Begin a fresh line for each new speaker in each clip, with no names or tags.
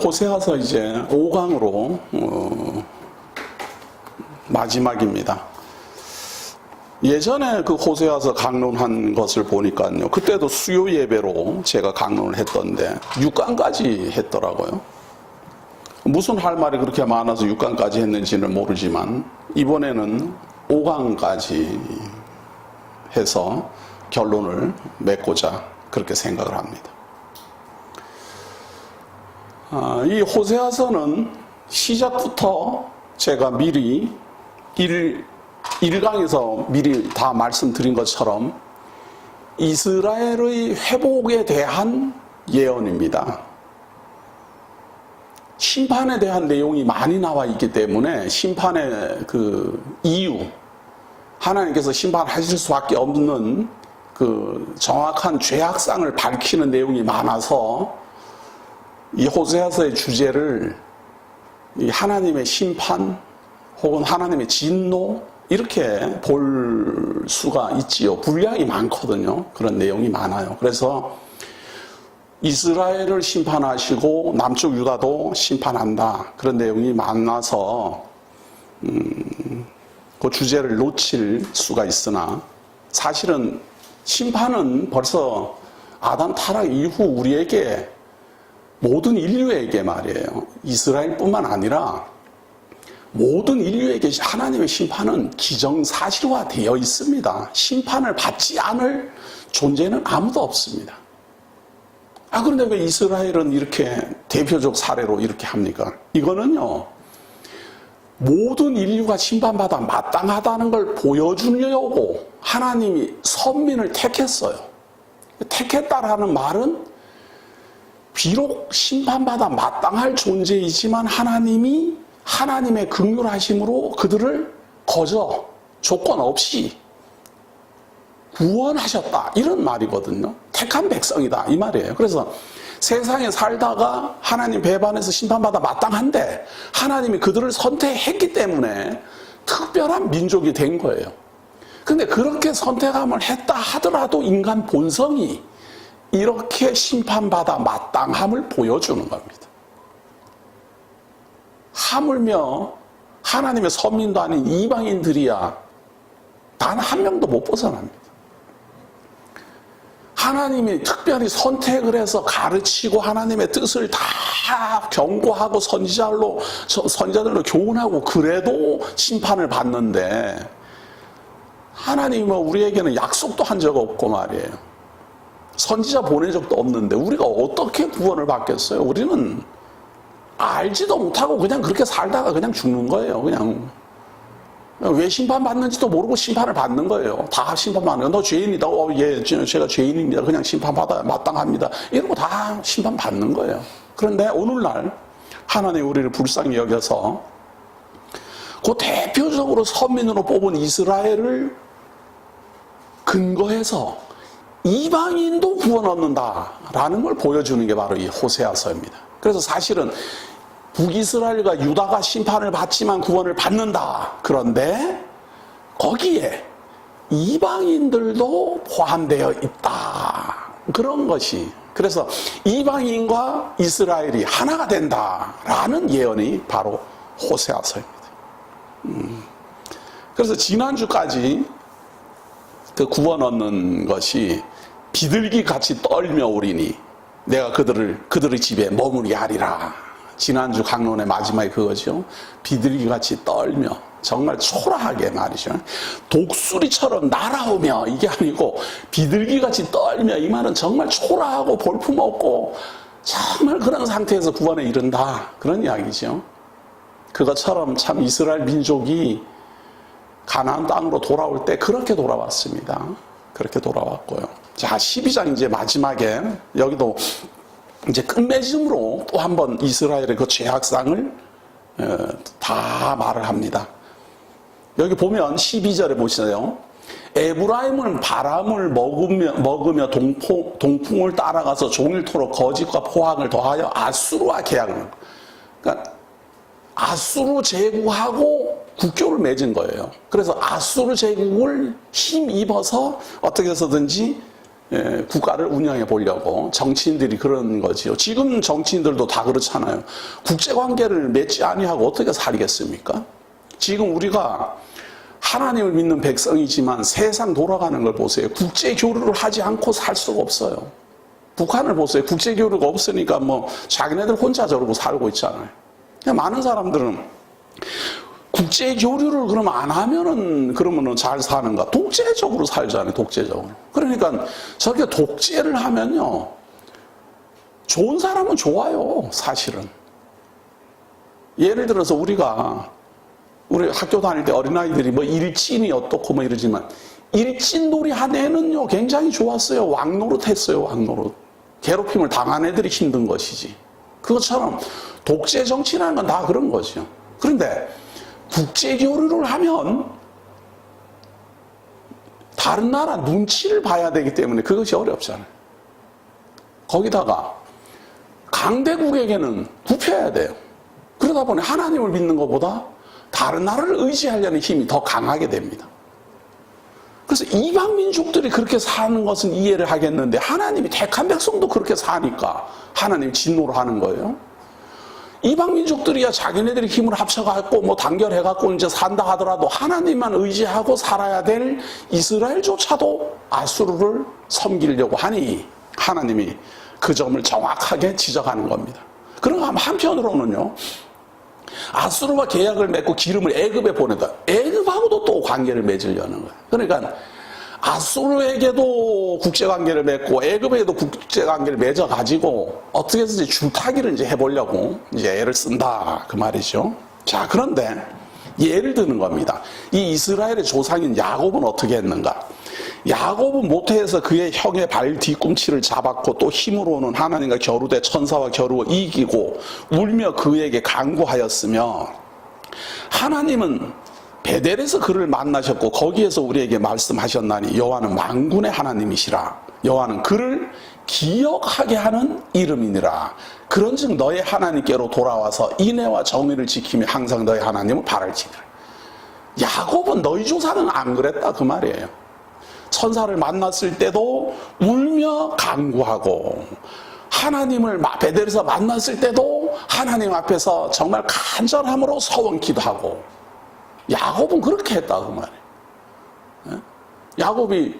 호세아서 이제 5강으로 마지막입니다. 예전에 그 호세아서 강론한 것을 보니까요, 그때도 수요 예배로 제가 강론을 했던데 6강까지 했더라고요. 무슨 할 말이 그렇게 많아서 6강까지 했는지는 모르지만 이번에는 5강까지 해서 결론을 맺고자 그렇게 생각을 합니다. 이 호세아서는 시작부터 제가 미리 1강에서 미리 다 말씀드린 것처럼 이스라엘의 회복에 대한 예언입니다. 심판에 대한 내용이 많이 나와 있기 때문에 심판의 그 이유, 하나님께서 심판하실 수밖에 없는 그 정확한 죄악상을 밝히는 내용이 많아서 이 호세아서의 주제를 이 하나님의 심판 혹은 하나님의 진노 이렇게 볼 수가 있지요. 분량이 많거든요. 그런 내용이 많아요. 그래서 이스라엘을 심판하시고 남쪽 유다도 심판한다. 그런 내용이 많아서 그 주제를 놓칠 수가 있으나 사실은 심판은 벌써 아담 타락 이후 우리에게 모든 인류에게 말이에요. 이스라엘뿐만 아니라 모든 인류에게 하나님의 심판은 기정사실화되어 있습니다. 심판을 받지 않을 존재는 아무도 없습니다. 그런데 왜 이스라엘은 이렇게 대표적 사례로 이렇게 합니까? 이거는요, 모든 인류가 심판받아 마땅하다는 걸 보여주려고 하나님이 선민을 택했어요. 택했다라는 말은 비록 심판받아 마땅할 존재이지만 하나님이 하나님의 긍휼하심으로 그들을 거저 조건 없이 구원하셨다. 이런 말이거든요. 택한 백성이다. 이 말이에요. 그래서 세상에 살다가 하나님 배반해서 심판받아 마땅한데 하나님이 그들을 선택했기 때문에 특별한 민족이 된 거예요. 근데 그렇게 선택함을 했다 하더라도 인간 본성이 이렇게 심판받아 마땅함을 보여주는 겁니다. 하물며 하나님의 선민도 아닌 이방인들이야 단 한 명도 못 벗어납니다. 하나님이 특별히 선택을 해서 가르치고 하나님의 뜻을 다 경고하고 선지자들로 교훈하고 그래도 심판을 받는데 하나님은 우리에게는 약속도 한 적 없고 말이에요. 선지자 보낸 적도 없는데 우리가 어떻게 구원을 받겠어요? 우리는 알지도 못하고 그냥 그렇게 살다가 그냥 죽는 거예요. 그냥 왜 심판받는지도 모르고 심판을 받는 거예요. 다 심판받는 거예요. 너 죄인이다. 예, 제가 죄인입니다. 그냥 심판받아야 마땅합니다. 이러고 다 심판받는 거예요. 그런데 오늘날 하나님 우리를 불쌍히 여겨서 그 대표적으로 선민으로 뽑은 이스라엘을 근거해서 이방인도 구원 얻는다라는 걸 보여주는 게 바로 이 호세아서입니다. 그래서 사실은 북이스라엘과 유다가 심판을 받지만 구원을 받는다. 그런데 거기에 이방인들도 포함되어 있다. 그런 것이. 그래서 이방인과 이스라엘이 하나가 된다라는 예언이 바로 호세아서입니다. 그래서 지난주까지 그 구원 얻는 것이 비둘기 같이 떨며 오리니 내가 그들의 집에 머무르게 하리라. 지난주 강론의 마지막이 그거죠. 비둘기 같이 떨며 정말 초라하게 말이죠. 독수리처럼 날아오며 이게 아니고 비둘기 같이 떨며 이 말은 정말 초라하고 볼품없고 정말 그런 상태에서 구원에 이른다. 그런 이야기죠. 그것처럼 참 이스라엘 민족이 가나안 땅으로 돌아올 때 그렇게 돌아왔습니다. 그렇게 돌아왔고요. 자, 12장 이제 마지막에 여기도 이제 끝맺음으로 또 한 번 이스라엘의 그 죄악상을 다 말을 합니다. 여기 보면 12절에 보시나요? 에브라임은 바람을 먹으며 동풍을 따라가서 종일토록 거짓과 포악을 더하여 아수르와 계약을. 그러니까 아수르 제국하고 국교를 맺은 거예요. 그래서 아수르 제국을 힘입어서 어떻게 해서든지 국가를 운영해 보려고 정치인들이 그런 거지요. 지금 정치인들도 다 그렇잖아요. 국제관계를 맺지 아니하고 어떻게 살겠습니까? 지금 우리가 하나님을 믿는 백성이지만 세상 돌아가는 걸 보세요. 국제교류를 하지 않고 살 수가 없어요. 북한을 보세요. 국제교류가 없으니까 뭐 자기네들 혼자 저러고 살고 있잖아요. 많은 사람들은 국제교류를 그럼 안 하면은 그러면은 잘 사는가? 독재적으로 살잖아요. 독재적으로. 그러니까 저렇게 독재를 하면요, 좋은 사람은 좋아요. 사실은. 예를 들어서 우리 학교 다닐 때 어린아이들이 뭐 일진이 어떻고 뭐 이러지만 일진놀이 한 애는요 굉장히 좋았어요. 왕노릇 했어요. 왕노릇. 괴롭힘을 당한 애들이 힘든 것이지. 그것처럼 독재 정치라는 건 다 그런 거죠. 그런데 국제교류를 하면 다른 나라 눈치를 봐야 되기 때문에 그것이 어렵잖아요. 거기다가 강대국에게는 굽혀야 돼요. 그러다 보니 하나님을 믿는 것보다 다른 나라를 의지하려는 힘이 더 강하게 됩니다. 그래서 이방 민족들이 그렇게 사는 것은 이해를 하겠는데 하나님이 택한 백성도 그렇게 사니까 하나님이 진노를 하는 거예요. 이방 민족들이야 자기네들이 힘을 합쳐갖고 뭐 단결해갖고 이제 산다 하더라도 하나님만 의지하고 살아야 될 이스라엘조차도 아수르를 섬기려고 하니 하나님이 그 점을 정확하게 지적하는 겁니다. 그런가 하면 한편으로는요, 아수르와 계약을 맺고 기름을 애굽에 보내다. 애굽하고도 또 관계를 맺으려는 거예요. 그러니까 아수르에게도 국제관계를 맺고 애굽에게도 국제관계를 맺어가지고 어떻게 해서 줄타기를 이제 해보려고 이제 애를 쓴다 그 말이죠. 자, 그런데 예를 드는 겁니다. 이 이스라엘의 조상인 야곱은 어떻게 했는가? 야곱은 모태에서 그의 형의 발 뒤꿈치를 잡았고 또 힘으로는 하나님과 겨루되 천사와 겨루어 이기고 울며 그에게 간구하였으며 하나님은 베델에서 그를 만나셨고 거기에서 우리에게 말씀하셨나니 여호와는 만군의 하나님이시라. 여호와는 그를 기억하게 하는 이름이니라. 그런즉 너의 하나님께로 돌아와서 인애와 정의를 지키며 항상 너의 하나님을 바랄지니라. 야곱은 너희 조상은 안 그랬다 그 말이에요. 천사를 만났을 때도 울며 간구하고 하나님을 베델에서 만났을 때도 하나님 앞에서 정말 간절함으로 서원 기도하고 야곱은 그렇게 했다 그 말이에요. 야곱이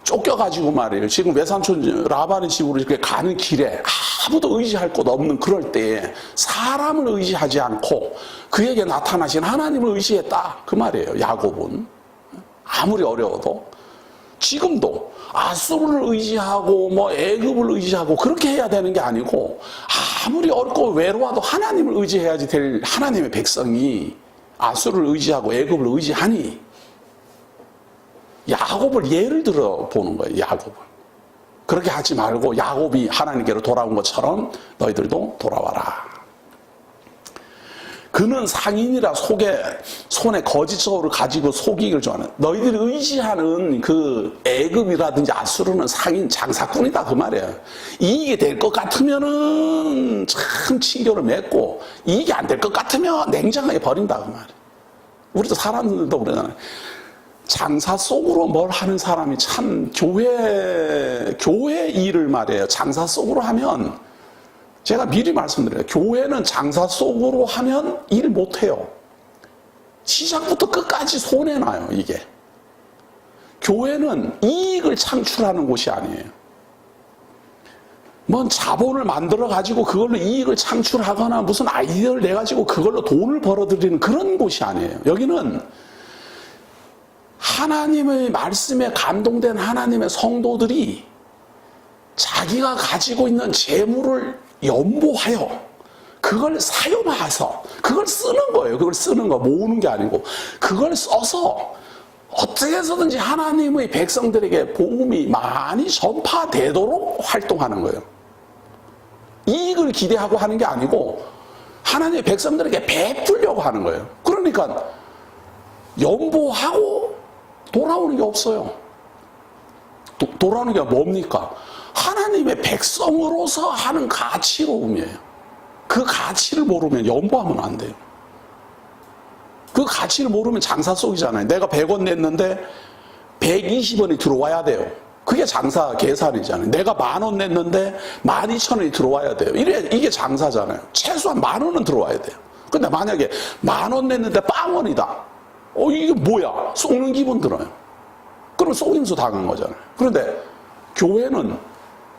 쫓겨가지고 말이에요. 지금 외삼촌 라반의 집으로 이렇게 가는 길에 아무도 의지할 곳 없는 그럴 때에 사람을 의지하지 않고 그에게 나타나신 하나님을 의지했다 그 말이에요. 야곱은 아무리 어려워도 지금도 아수르를 의지하고 뭐 애굽을 의지하고 그렇게 해야 되는 게 아니고 아무리 어렵고 외로워도 하나님을 의지해야지 될 하나님의 백성이 아수르를 의지하고 애굽을 의지하니 야곱을 예를 들어 보는 거예요. 야곱을 그렇게 하지 말고 야곱이 하나님께로 돌아온 것처럼 너희들도 돌아와라. 그는 상인이라 손에 거짓적으로 가지고 속이기를 좋아하는 너희들이 의지하는 그 애굽이라든지 아수르는 상인 장사꾼이다 그 말이에요. 이익이 될 것 같으면은 참 친교를 맺고 이익이 안 될 것 같으면 냉정하게 버린다 그 말이에요. 우리도 사람들도 그러잖아요. 장사 속으로 뭘 하는 사람이 참 교회 일을 말이에요. 장사 속으로 하면 제가 미리 말씀드려요. 교회는 장사 속으로 하면 일 못해요. 시작부터 끝까지 손해나요, 이게. 교회는 이익을 창출하는 곳이 아니에요. 뭔 자본을 만들어가지고 그걸로 이익을 창출하거나 무슨 아이디어를 내가지고 그걸로 돈을 벌어들이는 그런 곳이 아니에요. 여기는 하나님의 말씀에 감동된 하나님의 성도들이 자기가 가지고 있는 재물을 연보하여 그걸 사용해서 그걸 쓰는 거예요. 그걸 쓰는 거 모으는 게 아니고 그걸 써서 어떻게 해서든지 하나님의 백성들에게 복음이 많이 전파되도록 활동하는 거예요. 이익을 기대하고 하는 게 아니고 하나님의 백성들에게 베풀려고 하는 거예요. 그러니까 연보하고 돌아오는 게 없어요. 돌아오는 게 뭡니까? 하나님의 백성으로서 하는 가치로움이에요. 그 가치를 모르면 연보하면 안 돼요. 그 가치를 모르면 장사 속이잖아요. 내가 100원 냈는데 120원이 들어와야 돼요. 그게 장사 계산이잖아요. 내가 10,000원 냈는데 12,000원이 들어와야 돼요. 이게 장사잖아요. 최소한 10,000원은 들어와야 돼요. 근데 만약에 10,000원 냈는데 빵원이다. 이게 뭐야? 속는 기분 들어요. 그럼 속임수 당한 거잖아요. 그런데 교회는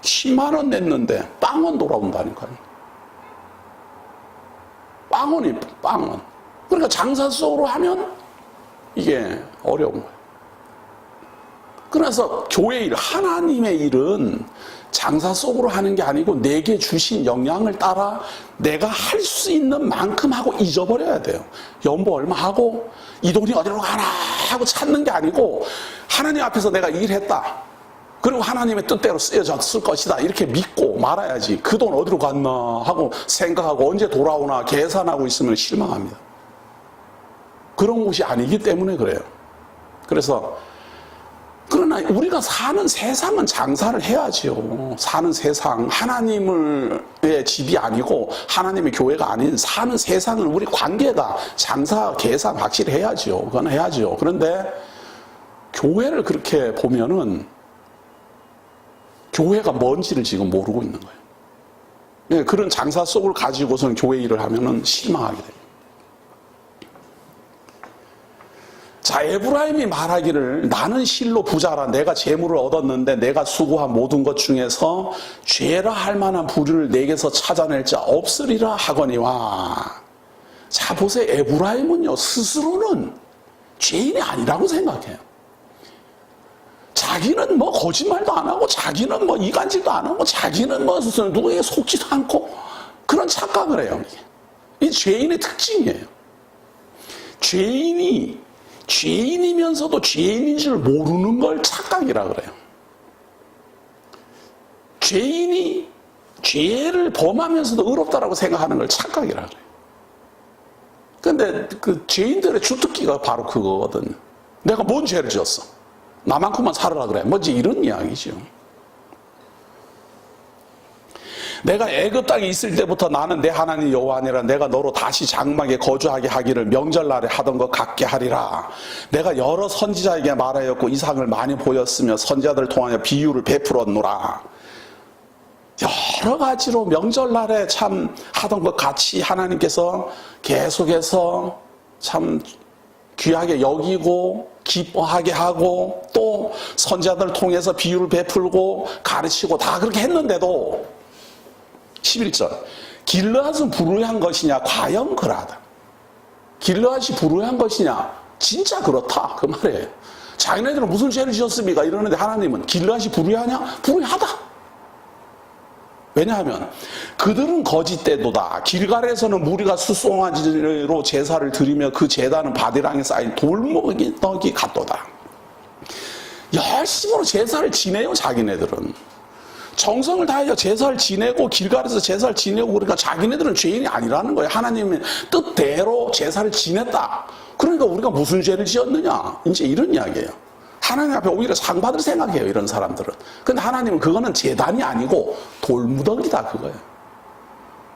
10만 원 냈는데 빵원 돌아온다니까요. 빵원. 그러니까 장사 속으로 하면 이게 어려운 거예요. 그래서 교회 일, 하나님의 일은 장사 속으로 하는 게 아니고 내게 주신 역량을 따라 내가 할 수 있는 만큼 하고 잊어버려야 돼요. 연보 얼마 하고 이 돈이 어디로 가나 하고 찾는 게 아니고 하나님 앞에서 내가 일했다. 그리고 하나님의 뜻대로 쓰여졌을 것이다. 이렇게 믿고 말아야지. 그 돈 어디로 갔나 하고 생각하고 언제 돌아오나 계산하고 있으면 실망합니다. 그런 곳이 아니기 때문에 그래요. 그러나 우리가 사는 세상은 장사를 해야지요. 사는 세상, 하나님의 집이 아니고 하나님의 교회가 아닌 사는 세상은 우리 관계가 장사, 계산 확실히 해야지요. 그건 해야지요. 그런데 교회를 그렇게 보면은 교회가 뭔지를 지금 모르고 있는 거예요. 네, 그런 장사 속을 가지고서는 교회 일을 하면은 실망하게 됩니다. 자, 에브라임이 말하기를 나는 실로 부자라. 내가 재물을 얻었는데 내가 수고한 모든 것 중에서 죄라 할 만한 부류를 내게서 찾아낼 자 없으리라 하거니와. 자, 보세요. 에브라임은요, 스스로는 죄인이 아니라고 생각해요. 자기는 뭐 거짓말도 안 하고 자기는 뭐 이간질도 안 하고 자기는 뭐 누구에게 속지도 않고 그런 착각을 해요. 이 죄인의 특징이에요. 죄인이면서도 죄인인 줄 모르는 걸 착각이라 그래요. 죄인이 죄를 범하면서도 의롭다라고 생각하는 걸 착각이라 그래요. 근데 그 죄인들의 주특기가 바로 그거거든요. 내가 뭔 죄를 지었어? 나만큼만 살아라 그래. 뭐지 이런 이야기죠. 내가 애굽 땅에 있을 때부터 나는 내 하나님 여호와니라. 내가 너로 다시 장막에 거주하게 하기를 명절날에 하던 것 같게 하리라. 내가 여러 선지자에게 말하였고 이상을 많이 보였으며 선지자들을 통하여 비유를 베풀었노라. 여러 가지로 명절날에 참 하던 것 같이 하나님께서 계속해서 참 귀하게 여기고 기뻐하게 하고 또 선지자들을 통해서 비유를 베풀고 가르치고 다 그렇게 했는데도 11절 길르앗은 불의한 것이냐? 과연 그러하다. 길르앗이 불의한 것이냐? 진짜 그렇다 그 말이에요. 자기네들은 무슨 죄를 지었습니까? 이러는데 하나님은 길르앗이 불의하냐? 불의하다. 왜냐하면 그들은 거짓되도다. 길갈에서는 무리가 수송아지로 제사를 드리며 그 제단은 바디랑에 쌓인 돌무더기 같도다. 열심으로 제사를 지내요. 자기네들은 정성을 다하여 제사를 지내고 길갈에서 제사를 지내고 그러니까 자기네들은 죄인이 아니라는 거예요. 하나님의 뜻대로 제사를 지냈다. 그러니까 우리가 무슨 죄를 지었느냐? 이제 이런 이야기예요. 하나님 앞에 오히려 상 받을 생각해요. 이런 사람들은. 근데 하나님은 그거는 제단이 아니고 돌무더기다 그거예요.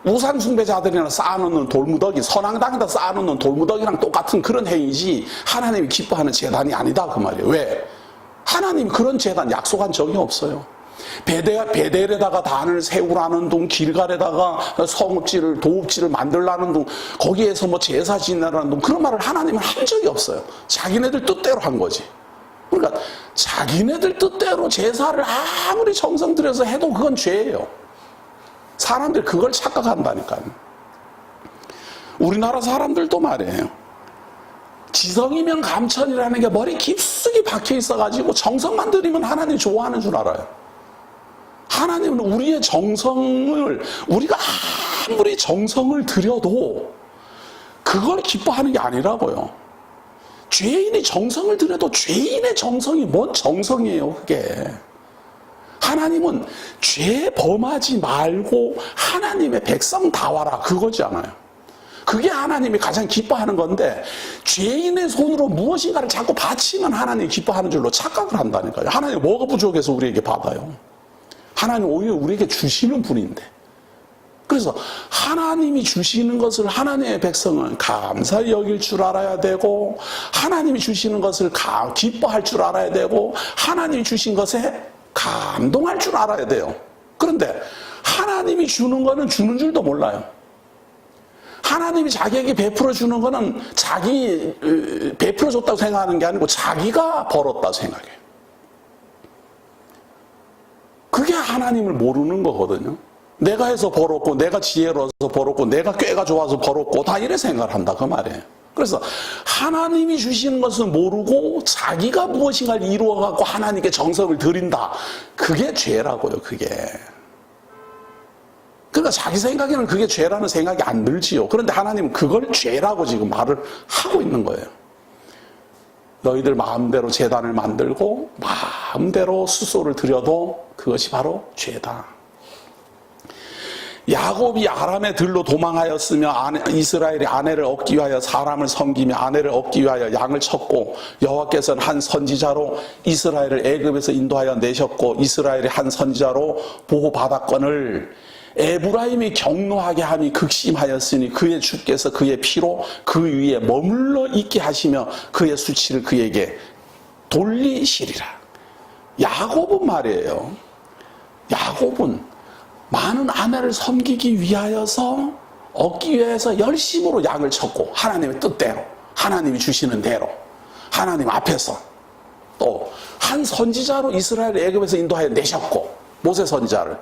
우상 숭배자들이나 쌓아놓는 돌무더기, 선앙당에다 쌓아놓는 돌무더기랑 똑같은 그런 행위지 하나님이 기뻐하는 제단이 아니다 그 말이에요. 왜? 하나님이 그런 제단 약속한 적이 없어요. 베델에다가 단을 세우라는 둥, 길갈에다가 성읍지를 도읍지를 만들라는 둥, 거기에서 뭐 제사 지내라는 둥, 그런 말을 하나님은 한 적이 없어요. 자기네들 뜻대로 한 거지. 그러니까 자기네들 뜻대로 제사를 아무리 정성 들여서 해도 그건 죄예요. 사람들이 그걸 착각한다니까요. 우리나라 사람들도 말이에요. 지성이면 감천이라는 게 머리 깊숙이 박혀 있어가지고 정성만 들이면 하나님 좋아하는 줄 알아요. 하나님은 우리의 정성을, 우리가 아무리 정성을 들여도 그걸 기뻐하는 게 아니라고요. 죄인이 정성을 들여도 죄인의 정성이 뭔 정성이에요, 그게. 하나님은 죄 범하지 말고 하나님의 백성 다 와라, 그거잖아요. 그게 하나님이 가장 기뻐하는 건데, 죄인의 손으로 무엇인가를 자꾸 바치면 하나님이 기뻐하는 줄로 착각을 한다니까요. 하나님 뭐가 부족해서 우리에게 받아요? 하나님 오히려 우리에게 주시는 분인데. 그래서 하나님이 주시는 것을 하나님의 백성은 감사히 여길 줄 알아야 되고, 하나님이 주시는 것을 기뻐할 줄 알아야 되고, 하나님이 주신 것에 감동할 줄 알아야 돼요. 그런데 하나님이 주는 거는 주는 줄도 몰라요. 하나님이 자기에게 베풀어 주는 거는 자기 베풀어 줬다고 생각하는 게 아니고 자기가 벌었다고 생각해요. 그게 하나님을 모르는 거거든요. 내가 해서 벌었고, 내가 지혜로워서 벌었고, 내가 꾀가 좋아서 벌었고, 다 이래 생각을 한다 그 말이에요. 그래서 하나님이 주시는 것을 모르고 자기가 무엇인가를 이루어갖고 하나님께 정성을 들인다. 그게 죄라고요, 그게. 그러니까 자기 생각에는 그게 죄라는 생각이 안 들지요. 그런데 하나님은 그걸 죄라고 지금 말을 하고 있는 거예요. 너희들 마음대로 제단을 만들고 마음대로 수소를 들여도 그것이 바로 죄다. 야곱이 아람의 들로 도망하였으며 이스라엘이 아내를 얻기 위하여 사람을 섬기며 아내를 얻기 위하여 양을 쳤고 여호와께서는 한 선지자로 이스라엘을 애굽에서 인도하여 내셨고 이스라엘이 한 선지자로 보호받았거늘 에브라임이 경노하게 함이 극심하였으니 그의 주께서 그의 피로 그 위에 머물러 있게 하시며 그의 수치를 그에게 돌리시리라. 야곱은 말이에요. 야곱은 많은 아내를 섬기기 위하여서 얻기 위해서 열심으로 양을 쳤고 하나님의 뜻대로 하나님이 주시는 대로 하나님 앞에서 또 한 선지자로 이스라엘 애굽에서 인도하여 내셨고 모세 선지자를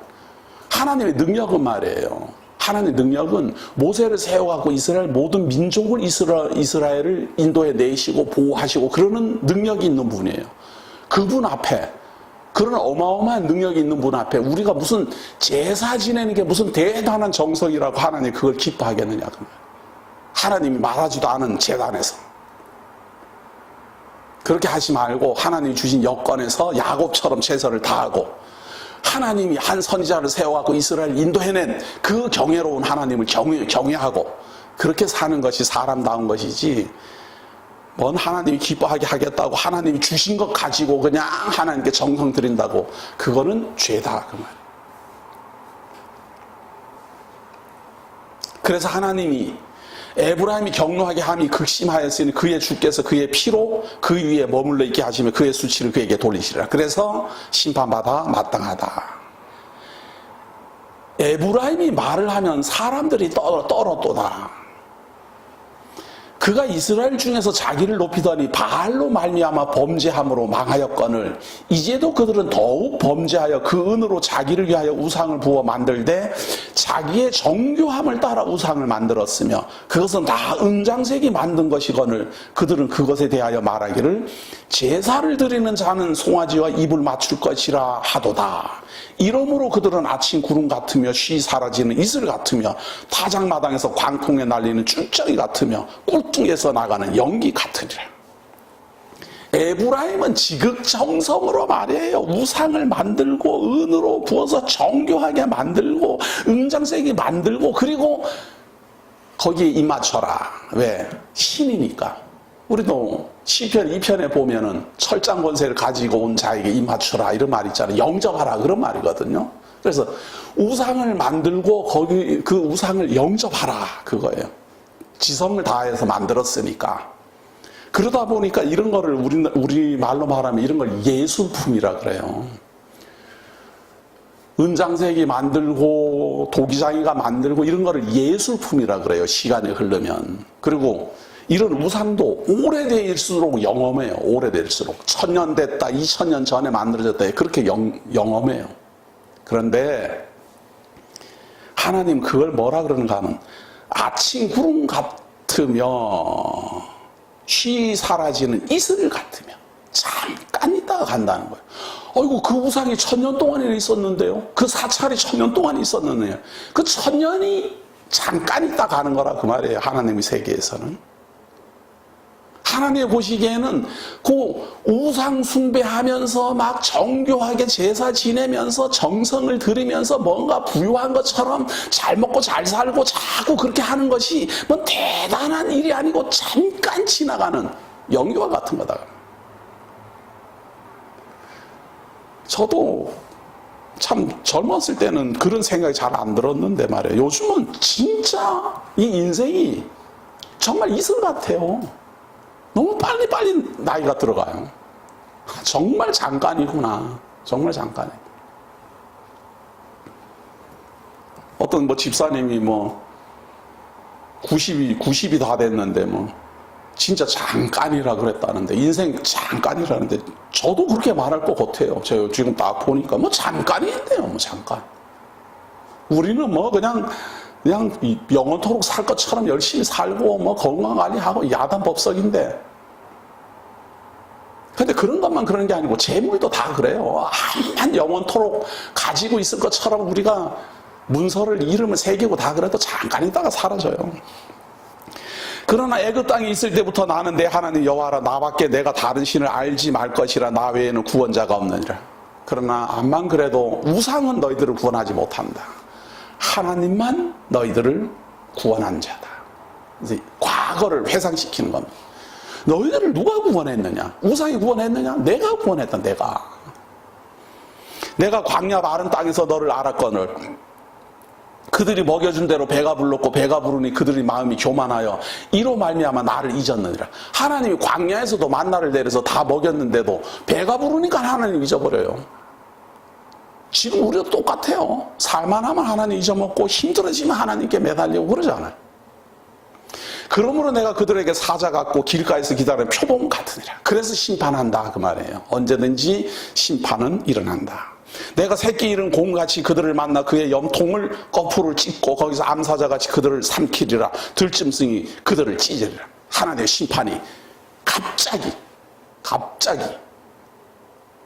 하나님의 능력은 말이에요. 하나님의 능력은 모세를 세워갖고 이스라엘 모든 민족을 이스라엘을 인도해 내시고 보호하시고 그러는 능력이 있는 분이에요. 그분 앞에 그런 어마어마한 능력이 있는 분 앞에 우리가 무슨 제사 지내는 게 무슨 대단한 정성이라고 하나님 그걸 기뻐하겠느냐. 하나님이 말하지도 않은 제단에서 그렇게 하지 말고 하나님이 주신 여건에서 야곱처럼 최선을 다하고 하나님이 한 선지자를 세워갖고 이스라엘을 인도해낸 그 경외로운 하나님을 경외하고 그렇게 사는 것이 사람다운 것이지 뭔 하나님이 기뻐하게 하겠다고 하나님이 주신 것 가지고 그냥 하나님께 정성 드린다고 그거는 죄다 그 말. 그래서 하나님이 에브라임이 경노하게 함이 극심하였으니 그의 주께서 그의 피로 그 위에 머물러 있게 하시며 그의 수치를 그에게 돌리시리라. 그래서 심판받아 마땅하다. 에브라임이 말을 하면 사람들이 떨어도다. 그가 이스라엘 중에서 자기를 높이더니 바알로 말미암아 범죄함으로 망하였거늘 이제도 그들은 더욱 범죄하여 그 은으로 자기를 위하여 우상을 부어 만들되 자기의 정교함을 따라 우상을 만들었으며 그것은 다 은장색이 만든 것이거늘 그들은 그것에 대하여 말하기를 제사를 드리는 자는 송아지와 입을 맞출 것이라 하도다. 이러므로 그들은 아침 구름 같으며 쉬 사라지는 이슬 같으며 타작마당에서 광풍에 날리는 쭉정이 같으며 꿀뚱에서 나가는 연기 같으리라. 에브라임은 지극정성으로 말이에요. 우상을 만들고 은으로 부어서 정교하게 만들고 은장색이 만들고 그리고 거기에 입 맞춰라. 왜? 신이니까. 우리도 시편 2편에 보면은 철장 권세를 가지고 온 자에게 입 맞추라 이런 말 있잖아요. 영접하라 그런 말이거든요. 그래서 우상을 만들고 거기 그 우상을 영접하라 그거예요. 지성을 다해서 만들었으니까. 그러다 보니까 이런 거를 우리 말로 말하면 이런 걸 예술품이라 그래요. 은장색이 만들고 도기장이가 만들고 이런 거를 예술품이라 그래요. 시간이 흐르면. 그리고 이런 우상도 오래될수록 영험해요. 오래될수록. 1000년 됐다, 2000년 전에 만들어졌다. 그렇게 영험해요. 그런데 하나님 그걸 뭐라 그러는가 하면 아침 구름 같으며 쉬 사라지는 이슬 같으며 잠깐 있다가 간다는 거예요. 어이구 그 우상이 1000년 동안이나 있었는데요. 그 사찰이 1000년 동안 있었는데요. 그 1000년이 잠깐 있다 가는 거라 그 말이에요. 하나님의 세계에서는. 하나님 보시기에는 그 우상 숭배하면서 막 정교하게 제사 지내면서 정성을 들이면서 뭔가 부유한 것처럼 잘 먹고 잘 살고 자꾸 그렇게 하는 것이 뭐 대단한 일이 아니고 잠깐 지나가는 영유아 같은 거다. 저도 참 젊었을 때는 그런 생각이 잘 안 들었는데 말이에요. 요즘은 진짜 이 인생이 정말 이슬 같아요. 너무 빨리빨리 나이가 들어가요. 정말 잠깐이구나. 정말 잠깐이에요. 어떤 집사님이 90이 다 됐는데 진짜 잠깐이라 그랬다는데, 인생 잠깐이라는데, 저도 그렇게 말할 것 같아요. 제가 지금 딱 보니까 잠깐인데요, 잠깐. 우리는 그냥 영원토록 살 것처럼 열심히 살고 건강관리하고 야단법석인데, 근데 그런 것만 그런 게 아니고 재물도 다 그래요. 한 영원토록 가지고 있을 것처럼 우리가 문서를 이름을 새기고 다 그래도 잠깐 있다가 사라져요. 그러나 애굽 땅에 있을 때부터 나는 내 하나님 여호와라, 나밖에 내가 다른 신을 알지 말 것이라, 나 외에는 구원자가 없느니라. 그러나 암만 그래도 우상은 너희들을 구원하지 못한다. 하나님만 너희들을 구원한 자다. 이제 과거를 회상시키는 겁니다. 너희들을 누가 구원했느냐? 우상이 구원했느냐? 내가 구원했다. 내가 광야 마른 땅에서 너를 알았거늘 그들이 먹여준 대로 배가 불렀고 배가 부르니 그들이 마음이 교만하여 이로 말미암아 나를 잊었느니라. 하나님이 광야에서도 만나를 내려서 다 먹였는데도 배가 부르니까 하나님 잊어버려요. 지금 우리도 똑같아요. 살만하면 하나님 잊어먹고 힘들어지면 하나님께 매달리고 그러잖아요. 그러므로 내가 그들에게 사자 같고 길가에서 기다리는 표범 같으니라. 그래서 심판한다 그 말이에요. 언제든지 심판은 일어난다. 내가 새끼 잃은 곰같이 그들을 만나 그의 염통을 거푸를 찢고 거기서 암사자같이 그들을 삼키리라. 들짐승이 그들을 찢으리라. 하나님의 심판이 갑자기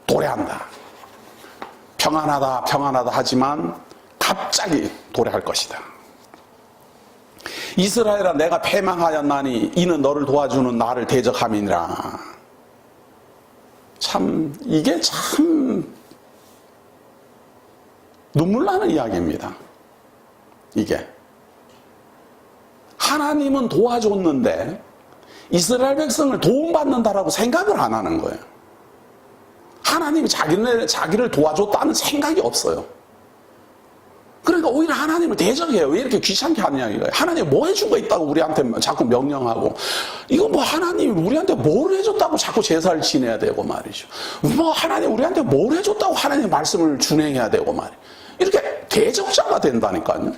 도래한다. 평안하다 하지만 갑자기 도래할 것이다. 이스라엘아, 내가 패망하였나니 이는 너를 도와주는 나를 대적함이니라. 이게 참 눈물 나는 이야기입니다. 이게 하나님은 도와줬는데 이스라엘 백성을 도움받는다라고 생각을 안 하는 거예요. 하나님이 자기를 도와줬다는 생각이 없어요. 그러니까 오히려 하나님을 대적해요. 왜 이렇게 귀찮게 하느냐 이거예요. 하나님 뭐 해준 거 있다고 우리한테 자꾸 명령하고, 이거 하나님이 우리한테 뭘 해줬다고 자꾸 제사를 지내야 되고 말이죠. 하나님 우리한테 뭘 해줬다고 하나님 말씀을 준행해야 되고 말이에요. 이렇게 대적자가 된다니까요.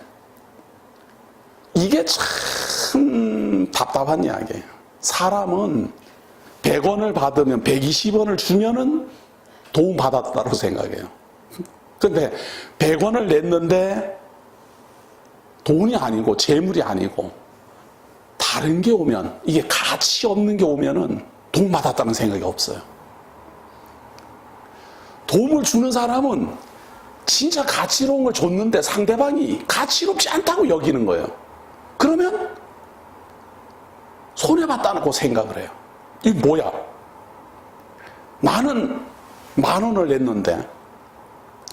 이게 참 답답한 이야기예요. 사람은 100원을 받으면 120원을 주면은 도움받았다고 생각해요. 근데 100원을 냈는데 돈이 아니고 재물이 아니고 다른 게 오면, 이게 가치 없는 게 오면은 도움받았다는 생각이 없어요. 도움을 주는 사람은 진짜 가치로운 걸 줬는데 상대방이 가치롭지 않다고 여기는 거예요. 그러면 손해봤다고 생각을 해요. 이게 뭐야? 나는 10,000원을 냈는데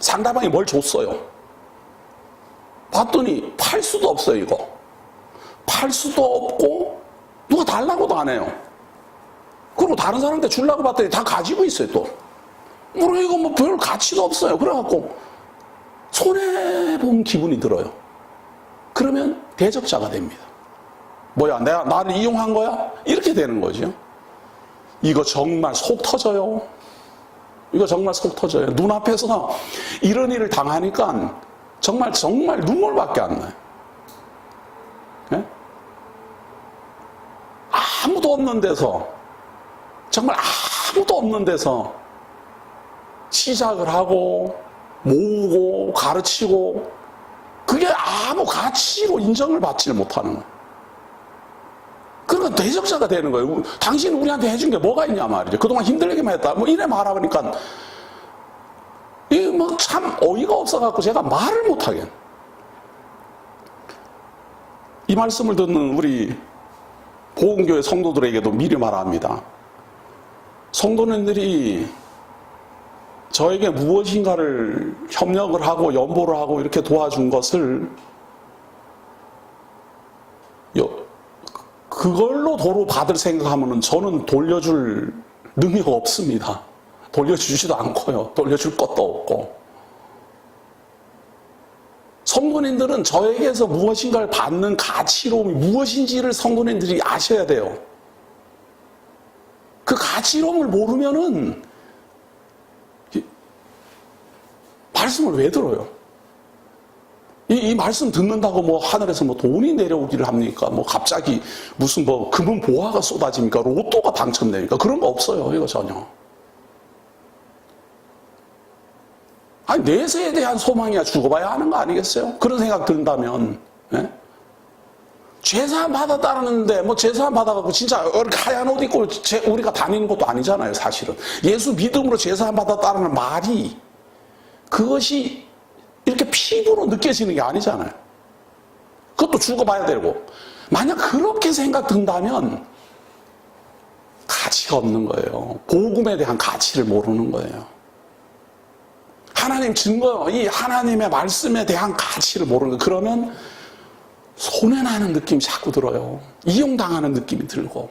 상대방이 뭘 줬어요. 봤더니 팔 수도 없어요. 이거 팔 수도 없고 누가 달라고도 안 해요. 그리고 다른 사람한테 주려고 봤더니 다 가지고 있어요. 또 이거 별 가치도 없어요. 그래갖고 손해본 기분이 들어요. 그러면 대적자가 됩니다. 뭐야, 나를 이용한 거야? 이렇게 되는 거죠. 이거 정말 속 터져요. 이거 정말 속 터져요. 눈앞에서 이런 일을 당하니까 정말 눈물밖에 안 나요. 네? 아무도 없는 데서, 정말 아무도 없는 데서 시작을 하고 모으고 가르치고, 그게 아무 가치로 인정을 받지를 못하는 거예요. 그러니까 대적자가 되는 거예요. 당신 우리한테 해준 게 뭐가 있냐 말이죠. 그동안 힘들게만 했다. 이래 말하니까 이게 참 어이가 없어갖고 제가 말을 못하겠네. 이 말씀을 듣는 우리 보험교회 성도들에게도 미리 말합니다. 성도님들이 저에게 무엇인가를 협력을 하고 연보를 하고 이렇게 도와준 것을 그걸로 도로 받을 생각하면은 저는 돌려줄 능력 없습니다. 돌려주지도 않고요. 돌려줄 것도 없고. 성도님들은 저에게서 무엇인가를 받는 가치로움이 무엇인지를 성도님들이 아셔야 돼요. 그 가치로움을 모르면은 말씀을 왜 들어요? 이 말씀 듣는다고 뭐 하늘에서 뭐 돈이 내려오기를 합니까? 뭐 갑자기 무슨 뭐 금은 보화가 쏟아집니까? 로또가 당첨됩니까? 그런 거 없어요. 이거 전혀. 아니, 내세에 대한 소망이야 죽어봐야 하는 거 아니겠어요? 그런 생각 든다면, 예? 죄사함 받았다는데, 뭐 죄사함 받아갖고 진짜 이렇게 하얀 옷 입고 우리가 다니는 것도 아니잖아요, 사실은. 예수 믿음으로 죄사함 받았다는 말이, 그것이 이렇게 피부로 느껴지는 게 아니잖아요. 그것도 죽어봐야 되고. 만약 그렇게 생각 든다면, 가치가 없는 거예요. 복음에 대한 가치를 모르는 거예요. 하나님 증거, 이 하나님의 말씀에 대한 가치를 모르는 거예요. 그러면 손해나는 느낌이 자꾸 들어요. 이용당하는 느낌이 들고.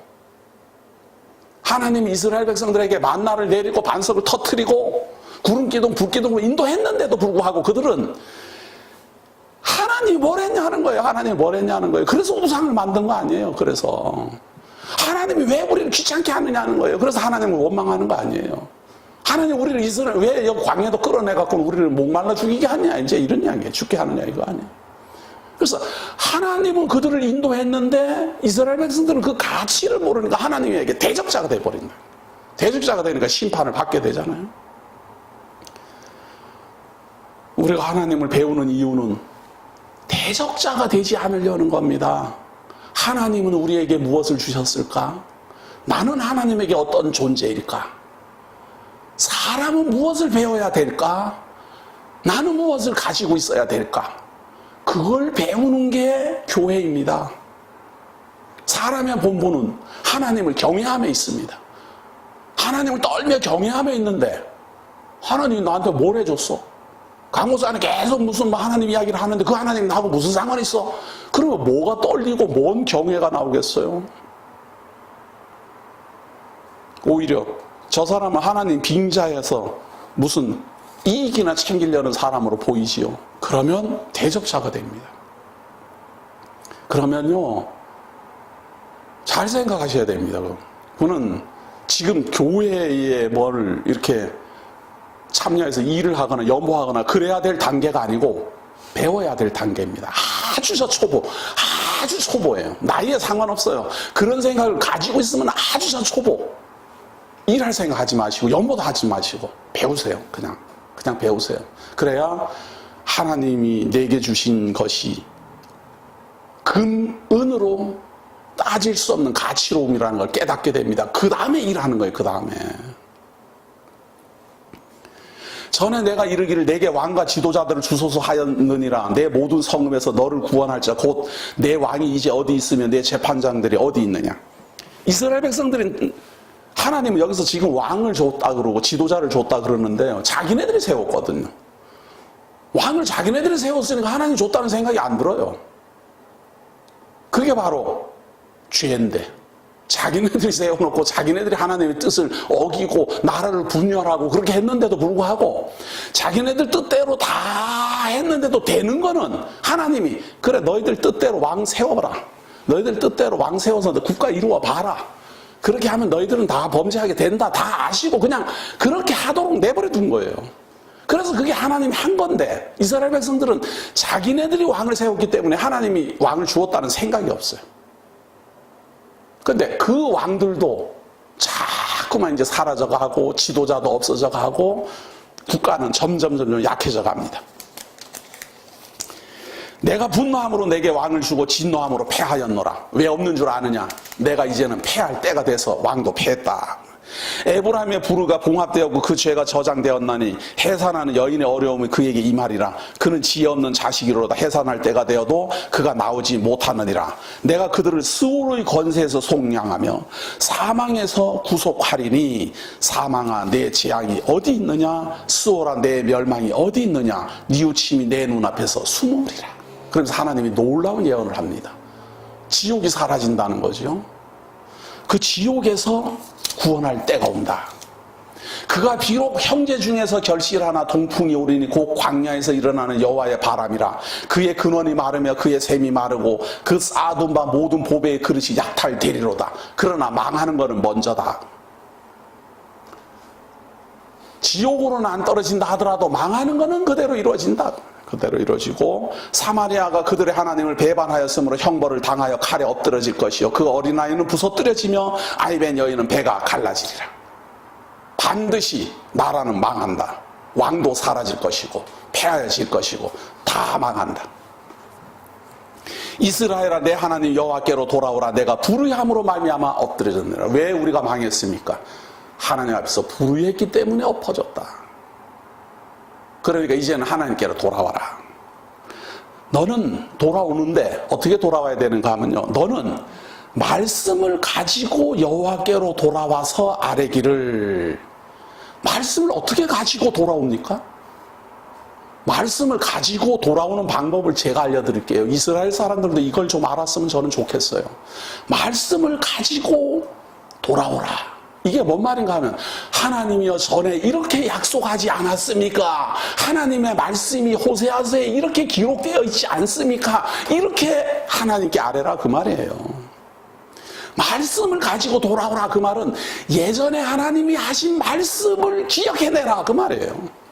하나님이 이스라엘 백성들에게 만나를 내리고 반석을 터뜨리고 구름기둥, 불기둥으로 인도했는데도 불구하고 그들은 하나님이 뭘 했냐는 거예요. 하나님이 뭘 했냐는 거예요. 그래서 우상을 만든 거 아니에요. 그래서 하나님이 왜 우리를 귀찮게 하느냐는 거예요. 그래서 하나님을 원망하는 거 아니에요. 하나님 우리를 이스라엘 왜 여기 광야도 끌어내갖고 우리를 목말라 죽이게 하냐 이제 이런 이야기예요. 죽게 하느냐 이거 아니에요. 그래서 하나님은 그들을 인도했는데 이스라엘 백성들은 그 가치를 모르니까 하나님에게 대적자가 돼버린다. 대적자가 되니까 심판을 받게 되잖아요. 우리가 하나님을 배우는 이유는 대적자가 되지 않으려는 겁니다. 하나님은 우리에게 무엇을 주셨을까? 나는 하나님에게 어떤 존재일까? 사람은 무엇을 배워야 될까? 나는 무엇을 가지고 있어야 될까? 그걸 배우는 게 교회입니다. 사람의 본분은 하나님을 경외함에 있습니다. 하나님을 떨며 경외함에 있는데 하나님이 나한테 뭘 해줬어? 강호사는 계속 무슨 하나님 이야기를 하는데 그 하나님 나하고 무슨 상관이 있어? 그러면 뭐가 떨리고 뭔 경외가 나오겠어요? 오히려 저 사람은 하나님 빙자해서 무슨 이익이나 챙기려는 사람으로 보이지요. 그러면 대적자가 됩니다. 그러면요, 잘 생각하셔야 됩니다. 그는 지금 교회에 뭘 이렇게 참여해서 일을 하거나 연보하거나 그래야 될 단계가 아니고 배워야 될 단계입니다. 아주 저 초보, 아주 초보예요. 나이에 상관없어요. 그런 생각을 가지고 있으면 아주 저 초보. 일할 생각 하지 마시고 연보도 하지 마시고 배우세요. 그냥 배우세요. 그래야 하나님이 내게 주신 것이 은으로 따질 수 없는 가치로움이라는 걸 깨닫게 됩니다. 그 다음에 일하는 거예요. 그 다음에. 전에 내가 이르기를 내게 왕과 지도자들을 주소서 하였느니라. 내 모든 성읍에서 너를 구원할 자 곧 내 왕이 이제 어디 있으며 내 재판장들이 어디 있느냐. 이스라엘 백성들은 하나님은 여기서 지금 왕을 줬다 그러고 지도자를 줬다 그러는데요. 자기네들이 세웠거든요. 왕을 자기네들이 세웠으니까 하나님 줬다는 생각이 안 들어요. 그게 바로 죄인데. 자기네들이 세워놓고 자기네들이 하나님의 뜻을 어기고 나라를 분열하고 그렇게 했는데도 불구하고 자기네들 뜻대로 다 했는데도 되는 거는 하나님이 그래 너희들 뜻대로 왕 세워봐라. 너희들 뜻대로 왕 세워서 국가 이루어 봐라. 그렇게 하면 너희들은 다 범죄하게 된다. 다 아시고 그냥 그렇게 하도록 내버려 둔 거예요. 그래서 그게 하나님이 한 건데 이스라엘 백성들은 자기네들이 왕을 세웠기 때문에 하나님이 왕을 주었다는 생각이 없어요. 근데 그 왕들도 자꾸만 이제 사라져가고 지도자도 없어져가고 국가는 점점 약해져 갑니다. 내가 분노함으로 내게 왕을 주고 진노함으로 패하였노라. 왜 없는 줄 아느냐? 내가 이제는 패할 때가 돼서 왕도 패했다. 에브라임의 부르가 봉합되었고 그 죄가 저장되었나니 해산하는 여인의 어려움이 그에게 임하리라. 그는 지혜 없는 자식이로다. 해산할 때가 되어도 그가 나오지 못하느니라. 내가 그들을 스올의 권세에서 속량하며 사망에서 구속하리니 사망아 내 재앙이 어디 있느냐? 스올아 내 멸망이 어디 있느냐? 뉘우침이 내 눈앞에서 숨으리라. 그러면서 하나님이 놀라운 예언을 합니다. 지옥이 사라진다는 거죠. 그 지옥에서 구원할 때가 온다. 그가 비록 형제 중에서 결실하나 동풍이 오리니 곧 광야에서 일어나는 여호와의 바람이라. 그의 근원이 마르며 그의 샘이 마르고 그 쌓아둔 바 모든 보배의 그릇이 약탈되리로다. 그러나 망하는 것은 먼저다. 지옥으로는 안 떨어진다 하더라도 망하는 것은 그대로 이루어진다. 그대로 이루어지고, 사마리아가 그들의 하나님을 배반하였으므로 형벌을 당하여 칼에 엎드러질 것이요 그 어린아이는 부서뜨려지며 아이벤 여인은 배가 갈라지리라. 반드시 나라는 망한다. 왕도 사라질 것이고 폐하여질 것이고 다 망한다. 이스라엘아 내 하나님 여호와께로 돌아오라. 내가 불의함으로 말미암아 엎드려졌느니라. 왜 우리가 망했습니까? 하나님 앞에서 불의했기 때문에 엎어졌다. 그러니까 이제는 하나님께로 돌아와라. 너는 돌아오는데 어떻게 돌아와야 되는가 하면요, 너는 말씀을 가지고 여호와께로 돌아와서 아뢰기를. 말씀을 어떻게 가지고 돌아옵니까? 말씀을 가지고 돌아오는 방법을 제가 알려드릴게요. 이스라엘 사람들도 이걸 좀 알았으면 저는 좋겠어요. 말씀을 가지고 돌아오라. 이게 뭔 말인가 하면, 하나님이여 전에 이렇게 약속하지 않았습니까? 하나님의 말씀이 호세아서에 이렇게 기록되어 있지 않습니까? 이렇게 하나님께 아뢰라 그 말이에요. 말씀을 가지고 돌아오라 그 말은 예전에 하나님이 하신 말씀을 기억해내라 그 말이에요.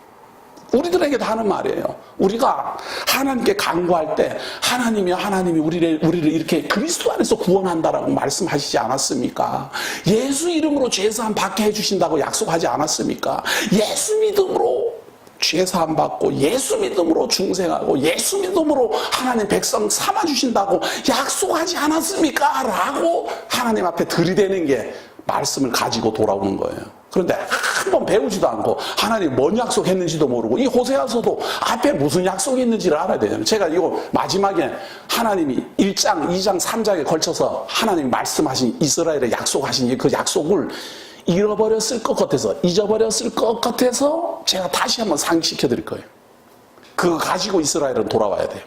우리들에게도 하는 말이에요. 우리가 하나님께 간구할 때 하나님이 우리를 이렇게 그리스도 안에서 구원한다라고 말씀하시지 않았습니까? 예수 이름으로 죄사함 받게 해주신다고 약속하지 않았습니까? 예수 믿음으로 죄사함 받고 예수 믿음으로 중생하고 예수 믿음으로 하나님 백성 삼아주신다고 약속하지 않았습니까? 라고 하나님 앞에 들이대는 게 말씀을 가지고 돌아오는 거예요. 그런데 한 번 배우지도 않고 하나님 뭔 약속했는지도 모르고, 이 호세아서도 앞에 무슨 약속이 있는지를 알아야 되잖아요. 제가 이거 마지막에 하나님이 1장, 2장, 3장에 걸쳐서 하나님이 말씀하신 이스라엘에 약속하신 그 약속을 잊어버렸을 것 같아서 제가 다시 한번 상기시켜 드릴 거예요. 그거 가지고 이스라엘은 돌아와야 돼요.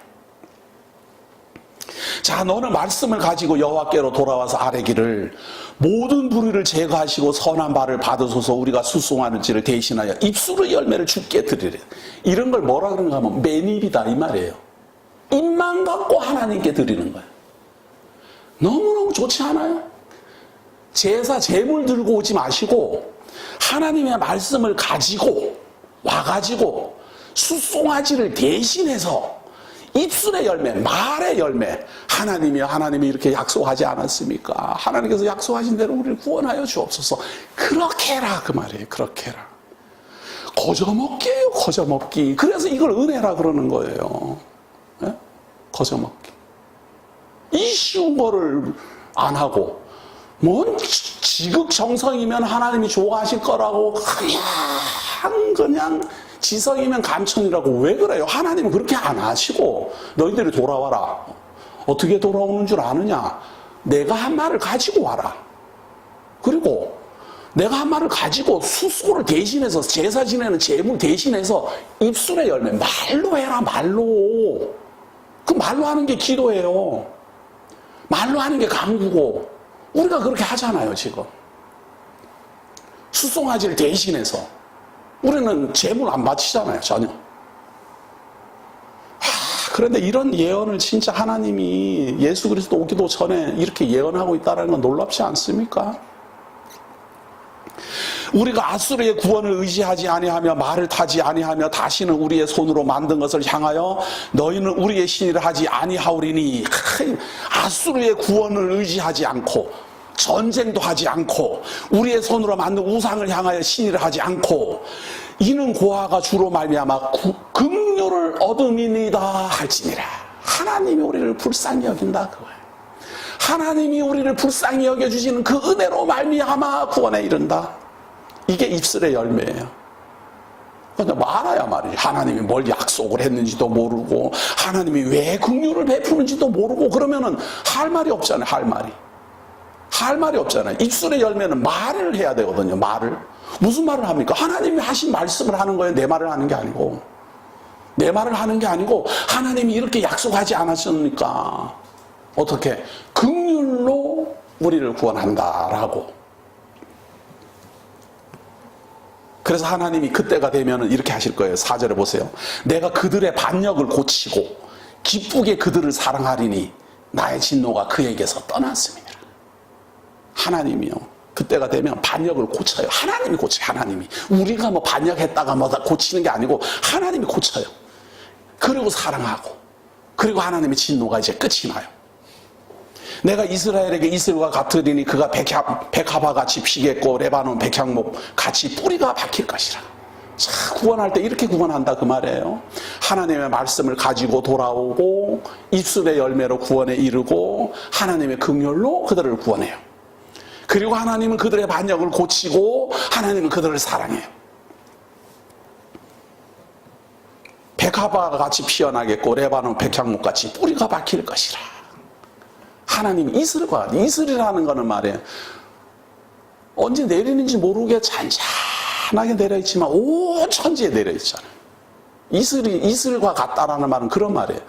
자, 너는 말씀을 가지고 여호와께로 돌아와서 아뢰기를, 모든 불의를 제거하시고 선한 바를 받으소서. 우리가 수송하는지를 대신하여 입술의 열매를 주께 드리래. 이런 걸 뭐라 그런가 하면 맨입이다 이 말이에요. 입만 갖고 하나님께 드리는 거예요. 너무너무 좋지 않아요? 제사 제물 들고 오지 마시고 하나님의 말씀을 가지고 와가지고 수송아지를 대신해서 입술의 열매, 말의 열매, 하나님이 이렇게 약속하지 않았습니까? 하나님께서 약속하신 대로 우리를 구원하여 주옵소서. 그렇게 해라 그 말이에요. 그렇게 해라. 거저먹기예요, 거저먹기. 그래서 이걸 은혜라 그러는 거예요. 네? 거저먹기. 이 쉬운 거를 안 하고, 뭔 지극정성이면 하나님이 좋아하실 거라고 그냥 지성이면 감천이라고 왜 그래요? 하나님은 그렇게 안 하시고, 너희들이 돌아와라. 어떻게 돌아오는 줄 아느냐? 내가 한 말을 가지고 와라. 그리고 내가 한 말을 가지고 수소를 대신해서, 제사 지내는 제물 대신해서 입술의 열매, 말로 해라, 말로. 그 말로 하는 게 기도예요. 말로 하는 게 간구고. 우리가 그렇게 하잖아요, 지금. 수송아지를 대신해서. 우리는 제물 안 바치잖아요, 전혀. 그런데 이런 예언을 진짜 하나님이 예수 그리스도 오기도 전에 이렇게 예언하고 있다는 건 놀랍지 않습니까? 우리가 아수르의 구원을 의지하지 아니하며 말을 타지 아니하며 다시는 우리의 손으로 만든 것을 향하여 너희는 우리의 신이라 하지 아니하오리니, 아수르의 구원을 의지하지 않고 전쟁도 하지 않고 우리의 손으로 만든 우상을 향하여 신이라 하지 않고, 이는 고아가 주로 말미암아 긍휼을 얻음이니이다 할지니라. 하나님이 우리를 불쌍히 여긴다 그거예요. 하나님이 우리를 불쌍히 여겨주시는 그 은혜로 말미암아 구원에 이른다. 이게 입술의 열매예요. 그냥 말아야 말이지. 하나님이 뭘 약속을 했는지도 모르고 하나님이 왜 긍휼을 베푸는지도 모르고 그러면은 할 말이 없잖아요. 할 말이 없잖아요. 입술의 열매는 말을 해야 되거든요. 말을. 무슨 말을 합니까? 하나님이 하신 말씀을 하는 거예요. 내 말을 하는 게 아니고. 내 말을 하는 게 아니고 하나님이 이렇게 약속하지 않았습니까? 어떻게? 긍휼로 우리를 구원한다라고. 그래서 하나님이 그때가 되면 이렇게 하실 거예요. 4절에 보세요. 내가 그들의 반역을 고치고 기쁘게 그들을 사랑하리니 나의 진노가 그에게서 떠났습니다. 하나님이요. 그때가 되면 반역을 고쳐요. 하나님이 고쳐요. 하나님이. 우리가 뭐 반역했다가 뭐 다 고치는 게 아니고 하나님이 고쳐요. 그리고 사랑하고, 그리고 하나님의 진노가 이제 끝이 나요. 내가 이스라엘에게 이슬과 같으리니 그가 백합화 같이 피겠고 레바논 백향목 같이 뿌리가 박힐 것이라. 자, 구원할 때 이렇게 구원한다 그 말이에요. 하나님의 말씀을 가지고 돌아오고 입술의 열매로 구원에 이르고 하나님의 긍휼로 그들을 구원해요. 그리고 하나님은 그들의 반역을 고치고 하나님은 그들을 사랑해요. 백합화 같이 피어나겠고 레바논 백향목 같이 뿌리가 박힐 것이라. 하나님 이슬이라는 거는 말이에요. 언제 내리는지 모르게 잔잔하게 내려있지만 온 천지에 내려있잖아요. 이슬과 같다라는 말은 그런 말이에요.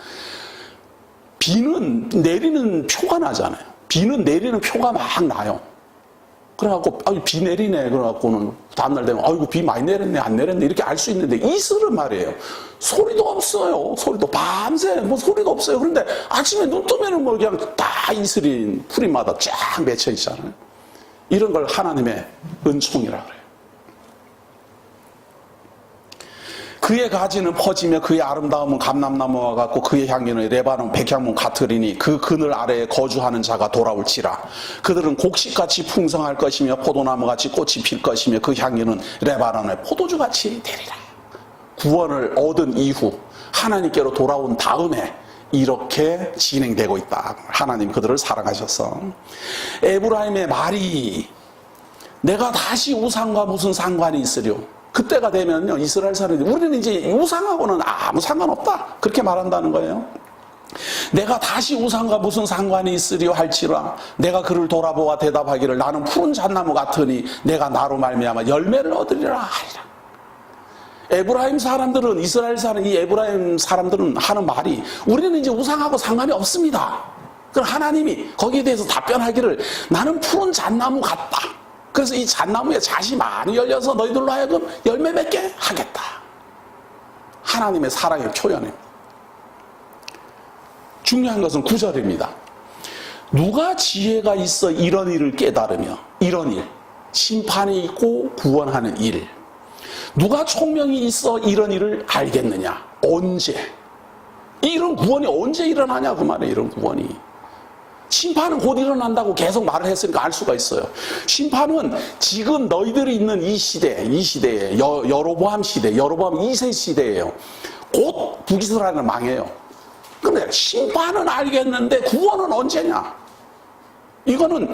비는 내리는 표가 나잖아요. 비는 내리는 표가 막 나요. 그래갖고 비 내리네 그래갖고는 다음날 되면 아이고 비 많이 내렸네 안 내렸네 이렇게 알 수 있는데 이슬은 말이에요. 소리도 없어요. 소리도 밤새 뭐 소리도 없어요. 그런데 아침에 눈 뜨면은 뭐 그냥 다 이슬이 풀이마다 쫙 맺혀 있잖아요. 이런 걸 하나님의 은총이라 그래요. 그의 가지는 퍼지며 그의 아름다움은 감람나무와 같고 그의 향기는 레바논 백향목 같으리니 그 그늘 아래에 거주하는 자가 돌아올지라. 그들은 곡식같이 풍성할 것이며 포도나무같이 꽃이 필 것이며 그 향기는 레바논의 포도주같이 되리라. 구원을 얻은 이후 하나님께로 돌아온 다음에 이렇게 진행되고 있다. 하나님 그들을 사랑하셔서. 에브라임의 말이 내가 다시 우상과 무슨 상관이 있으려. 그때가 되면요, 이스라엘 사람들이 우리는 이제 우상하고는 아무 상관없다. 그렇게 말한다는 거예요. 내가 다시 우상과 무슨 상관이 있으려 할지라 내가 그를 돌아보아 대답하기를 나는 푸른 잣나무 같으니 내가 나로 말미암아 열매를 얻으리라 하리라. 에브라임 사람들은 이 에브라임 사람들은 하는 말이 우리는 이제 우상하고 상관이 없습니다. 그럼 하나님이 거기에 대해서 답변하기를 나는 푸른 잣나무 같다. 그래서 이 잣나무에 잣이 많이 열려서 너희들로 하여금 열매 맺게 하겠다. 하나님의 사랑의 표현입니다. 중요한 것은 9절입니다. 누가 지혜가 있어 이런 일을 깨달으며 이런 일, 심판이 있고 구원하는 일. 누가 총명이 있어 이런 일을 알겠느냐? 언제? 이런 구원이 언제 일어나냐 그 말이에요. 이런 구원이. 심판은 곧 일어난다고 계속 말을 했으니까 알 수가 있어요. 심판은 지금 너희들이 있는 이 시대에 여로보암 시대, 여로보암 2세 시대예요. 곧 북이스라엘은 망해요. 근데 심판은 알겠는데 구원은 언제냐? 이거는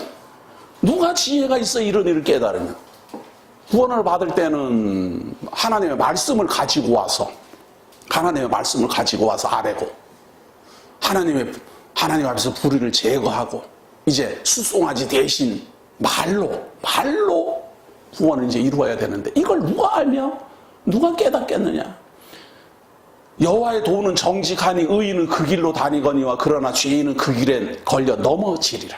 누가 지혜가 있어 이런 일을 깨달으면 구원을 받을 때는 하나님의 말씀을 가지고 와서 아뢰고 하나님 앞에서 불의를 제거하고 이제 수송아지 대신 말로 구원을 이제 이루어야 되는데 이걸 누가 알며 누가 깨닫겠느냐? 여호와의 도는 정직하니 의인은 그 길로 다니거니와 그러나 죄인은 그 길에 걸려 넘어지리라.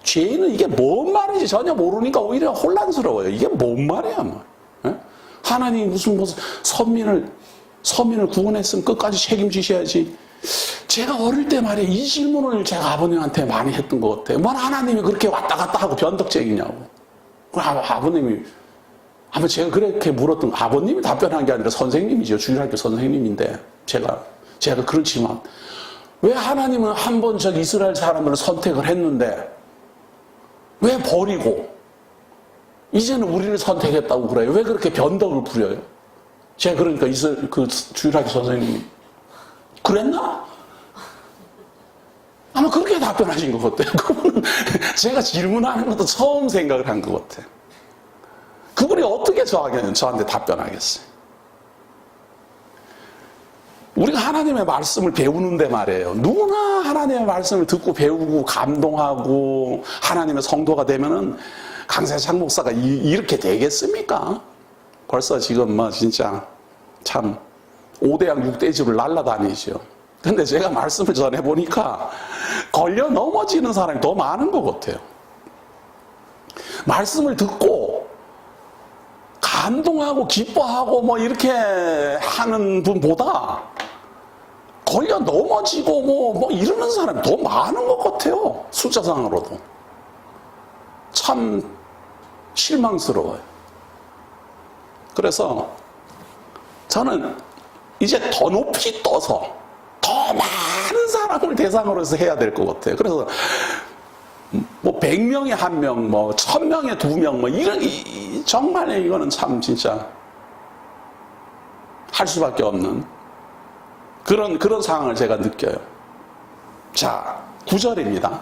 죄인은 이게 뭔 말인지 전혀 모르니까 오히려 혼란스러워요. 이게 뭔 말이야 뭐. 하나님이 무슨 선민을 구원했으면 끝까지 책임지셔야지. 제가 어릴 때 말이에요. 이 질문을 제가 아버님한테 많이 했던 것 같아요. 뭘 하나님이 그렇게 왔다 갔다 하고 변덕쟁이냐고. 아버님이 아마 제가 그렇게 물었던 아버님이 답변한 게 아니라 선생님이죠. 주일학교 선생님인데 제가 그렇지만 왜 하나님은 한 번 저 이스라엘 사람을 선택을 했는데 왜 버리고 이제는 우리를 선택했다고 그래요? 왜 그렇게 변덕을 부려요? 제가 그러니까 그 주일학교 선생님이 그랬나? 아마 그렇게 답변하신 것 같아요. 그분은 제가 질문하는 것도 처음 생각을 한 것 같아요. 그분이 어떻게 저한테 답변하겠어요? 우리가 하나님의 말씀을 배우는데 말이에요. 누구나 하나님의 말씀을 듣고 배우고 감동하고 하나님의 성도가 되면은 강세창 목사가 이렇게 되겠습니까? 벌써 지금 뭐 진짜 참 5대양 6대집을 날라다니죠. 근데 제가 말씀을 전해보니까 걸려 넘어지는 사람이 더 많은 것 같아요. 말씀을 듣고 감동하고 기뻐하고 뭐 이렇게 하는 분보다 걸려 넘어지고 뭐 이러는 사람이 더 많은 것 같아요. 숫자상으로도. 참 실망스러워요. 그래서 저는 이제 더 높이 떠서 더 많은 사람을 대상으로 해서 해야 될 것 같아요. 그래서 뭐 100명에 1명, 뭐 1000명에 2명, 뭐 이런 정말 이거는 참 진짜 할 수밖에 없는 그런 상황을 제가 느껴요. 자, 9절입니다.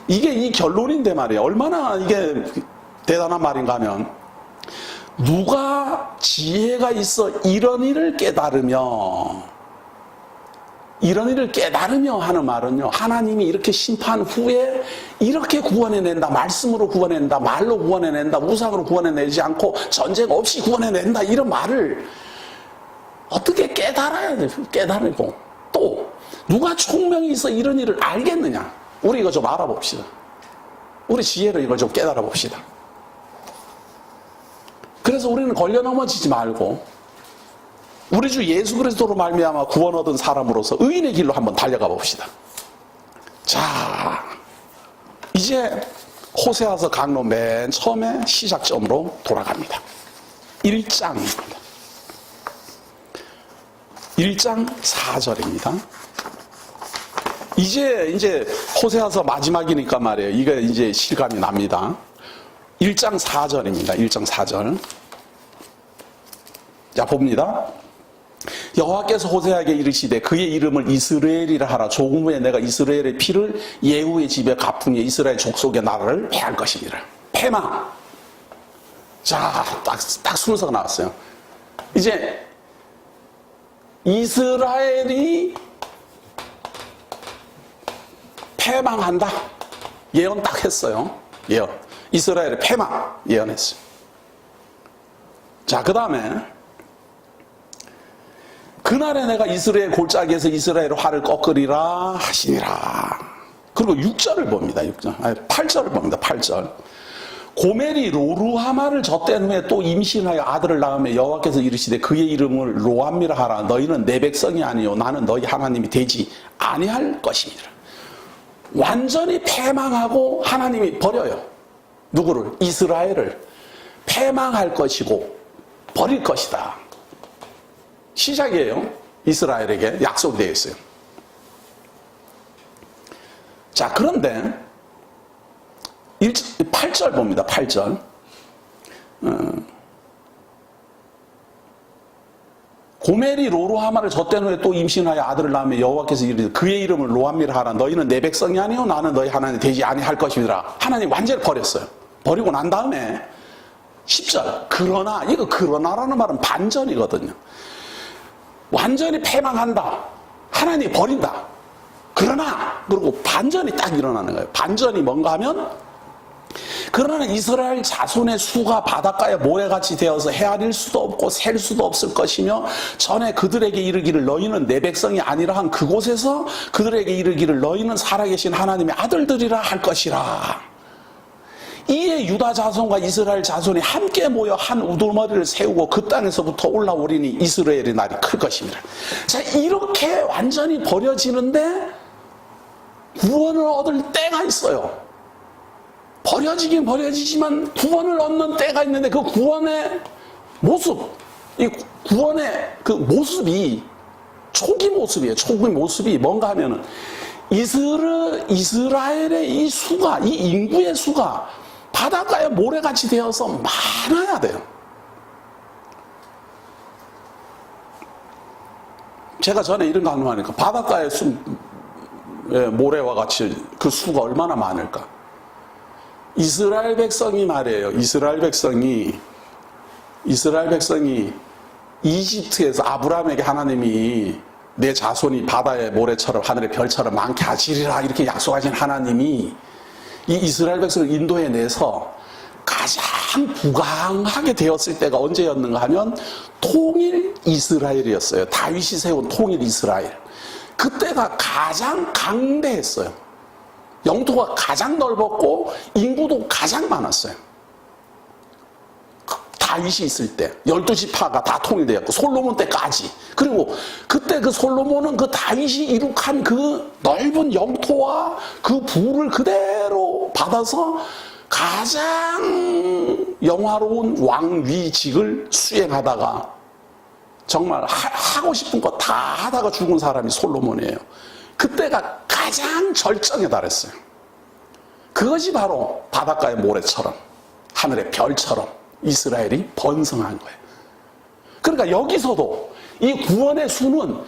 이게 이 결론인데 말이에요. 얼마나 이게 대단한 말인가 하면, 누가 지혜가 있어 이런 일을 깨달으며 하는 말은요, 하나님이 이렇게 심판 후에 이렇게 구원해낸다, 말씀으로 구원해낸다, 말로 구원해낸다, 우상으로 구원해내지 않고 전쟁 없이 구원해낸다, 이런 말을 어떻게 깨달아야 돼요. 깨달고, 또 누가 총명이 있어 이런 일을 알겠느냐. 우리 이거 좀 알아봅시다. 우리 지혜로 이걸 좀 깨달아 봅시다. 그래서 우리는 걸려 넘어지지 말고 우리 주 예수 그리스도로 말미암아 구원 얻은 사람으로서 의인의 길로 한번 달려가 봅시다. 자, 이제 호세아서 강론 맨 처음에 시작점으로 돌아갑니다. 1장입니다. 1장 4절입니다. 이제 호세아서 마지막이니까 말이에요. 이게 이제 실감이 납니다. 1장 4절입니다. 1장 4절. 자, 봅니다. 여호와께서 호세아에게 이르시되 그의 이름을 이스라엘이라 하라. 조금 후에 내가 이스라엘의 피를 예후의 집에 갚으니 이스라엘 족속의 나라를 패할 것입니다. 패망. 자, 딱 순서가 나왔어요. 이제 이스라엘이 패망한다. 예언 딱 했어요. 예언. 이스라엘의 패망 예언했어요. 자, 그 다음에 그날에 내가 이스라엘 골짜기에서 이스라엘의 활을 꺾으리라 하시니라. 그리고 6절을 봅니다. 8절을 봅니다. 8절. 고멜이 로루하마를 젖댄 후에 또 임신하여 아들을 낳으며 여호와께서 이르시되 그의 이름을 로암미라 하라. 너희는 내 백성이 아니요 나는 너희 하나님이 되지 아니할 것입니다. 완전히 패망하고 하나님이 버려요. 누구를? 이스라엘을 패망할 것이고 버릴 것이다. 시작이에요. 이스라엘에게 약속이 되어 있어요. 자, 그런데 8절 봅니다. 8절. 고멜이 로루하마를 젖댄 후에 또 임신하여 아들을 낳으며 여호와께서 이르시되 그의 이름을 로암미라 하라. 너희는 내 백성이 아니요 나는 너희 하나님이 되지 아니할 것이니라. 하나님 완전히 버렸어요. 버리고 난 다음에 10절. 그러나, 이거 그러나라는 말은 반전이거든요. 완전히 패망한다. 하나님이 버린다. 그러나, 그리고 반전이 딱 일어나는 거예요. 반전이 뭔가 하면, 그러나 이스라엘 자손의 수가 바닷가에 모래같이 되어서 헤아릴 수도 없고 셀 수도 없을 것이며 전에 그들에게 이르기를 너희는 내 백성이 아니라 한 그곳에서 그들에게 이르기를 너희는 살아계신 하나님의 아들들이라 할 것이라. 이에 유다 자손과 이스라엘 자손이 함께 모여 한 우두머리를 세우고 그 땅에서부터 올라오리니 이스라엘의 날이 클 것입니다. 자, 이렇게 완전히 버려지는데 구원을 얻을 때가 있어요. 버려지긴 버려지지만 구원을 얻는 때가 있는데 그 구원의 모습, 이 구원의 그 모습이 초기 모습이에요. 초기 모습이 뭔가 하면은 이스라엘의 이 수가, 이 인구의 수가 바닷가에 모래같이 되어서 많아야 돼요. 제가 전에 이런 거 하니까 바닷가에 모래와 같이 그 수가 얼마나 많을까? 이스라엘 백성이 말이에요. 이스라엘 백성이 이집트에서 아브라함에게 하나님이 내 자손이 바다의 모래처럼 하늘의 별처럼 많게 하시리라 이렇게 약속하신 하나님이 이 이스라엘 백성을 인도해내서 가장 부강하게 되었을 때가 언제였는가 하면 통일 이스라엘이었어요. 다윗이 세운 통일 이스라엘. 그때가 가장 강대했어요. 영토가 가장 넓었고 인구도 가장 많았어요. 다윗이 있을 때 12지파가 다 통일되었고 솔로몬 때까지. 그리고 그때 그 솔로몬은 그 다윗이 이룩한 그 넓은 영토와 그 부를 그대로 받아서 가장 영화로운 왕위직을 수행하다가 정말 하고 싶은 거 다 하다가 죽은 사람이 솔로몬이에요. 그때가 가장 절정에 달했어요. 그것이 바로 바닷가의 모래처럼 하늘의 별처럼 이스라엘이 번성한 거예요. 그러니까 여기서도 이 구원의 수는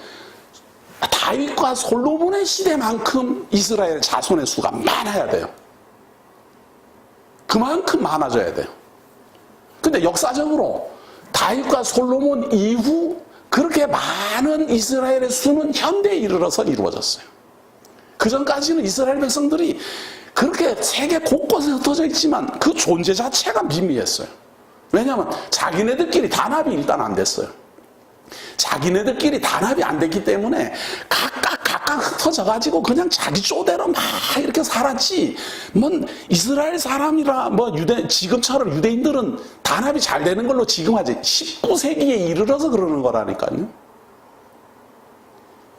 다윗과 솔로몬의 시대만큼 이스라엘 자손의 수가 많아야 돼요. 그만큼 많아져야 돼요. 근데 역사적으로 다윗과 솔로몬 이후 그렇게 많은 이스라엘의 수는 현대에 이르러서 이루어졌어요. 그 전까지는 이스라엘 백성들이 그렇게 세계 곳곳에 흩어져 있지만 그 존재 자체가 미미했어요. 왜냐하면 자기네들끼리 단합이 일단 안 됐어요. 자기네들끼리 단합이 안 됐기 때문에 각각 흩어져 가지고 그냥 자기 쪼대로 막 이렇게 살았지. 뭐 이스라엘 사람이라 뭐 지금처럼 유대인들은 단합이 잘 되는 걸로 지금 아직 19세기에 이르러서 그러는 거라니까요.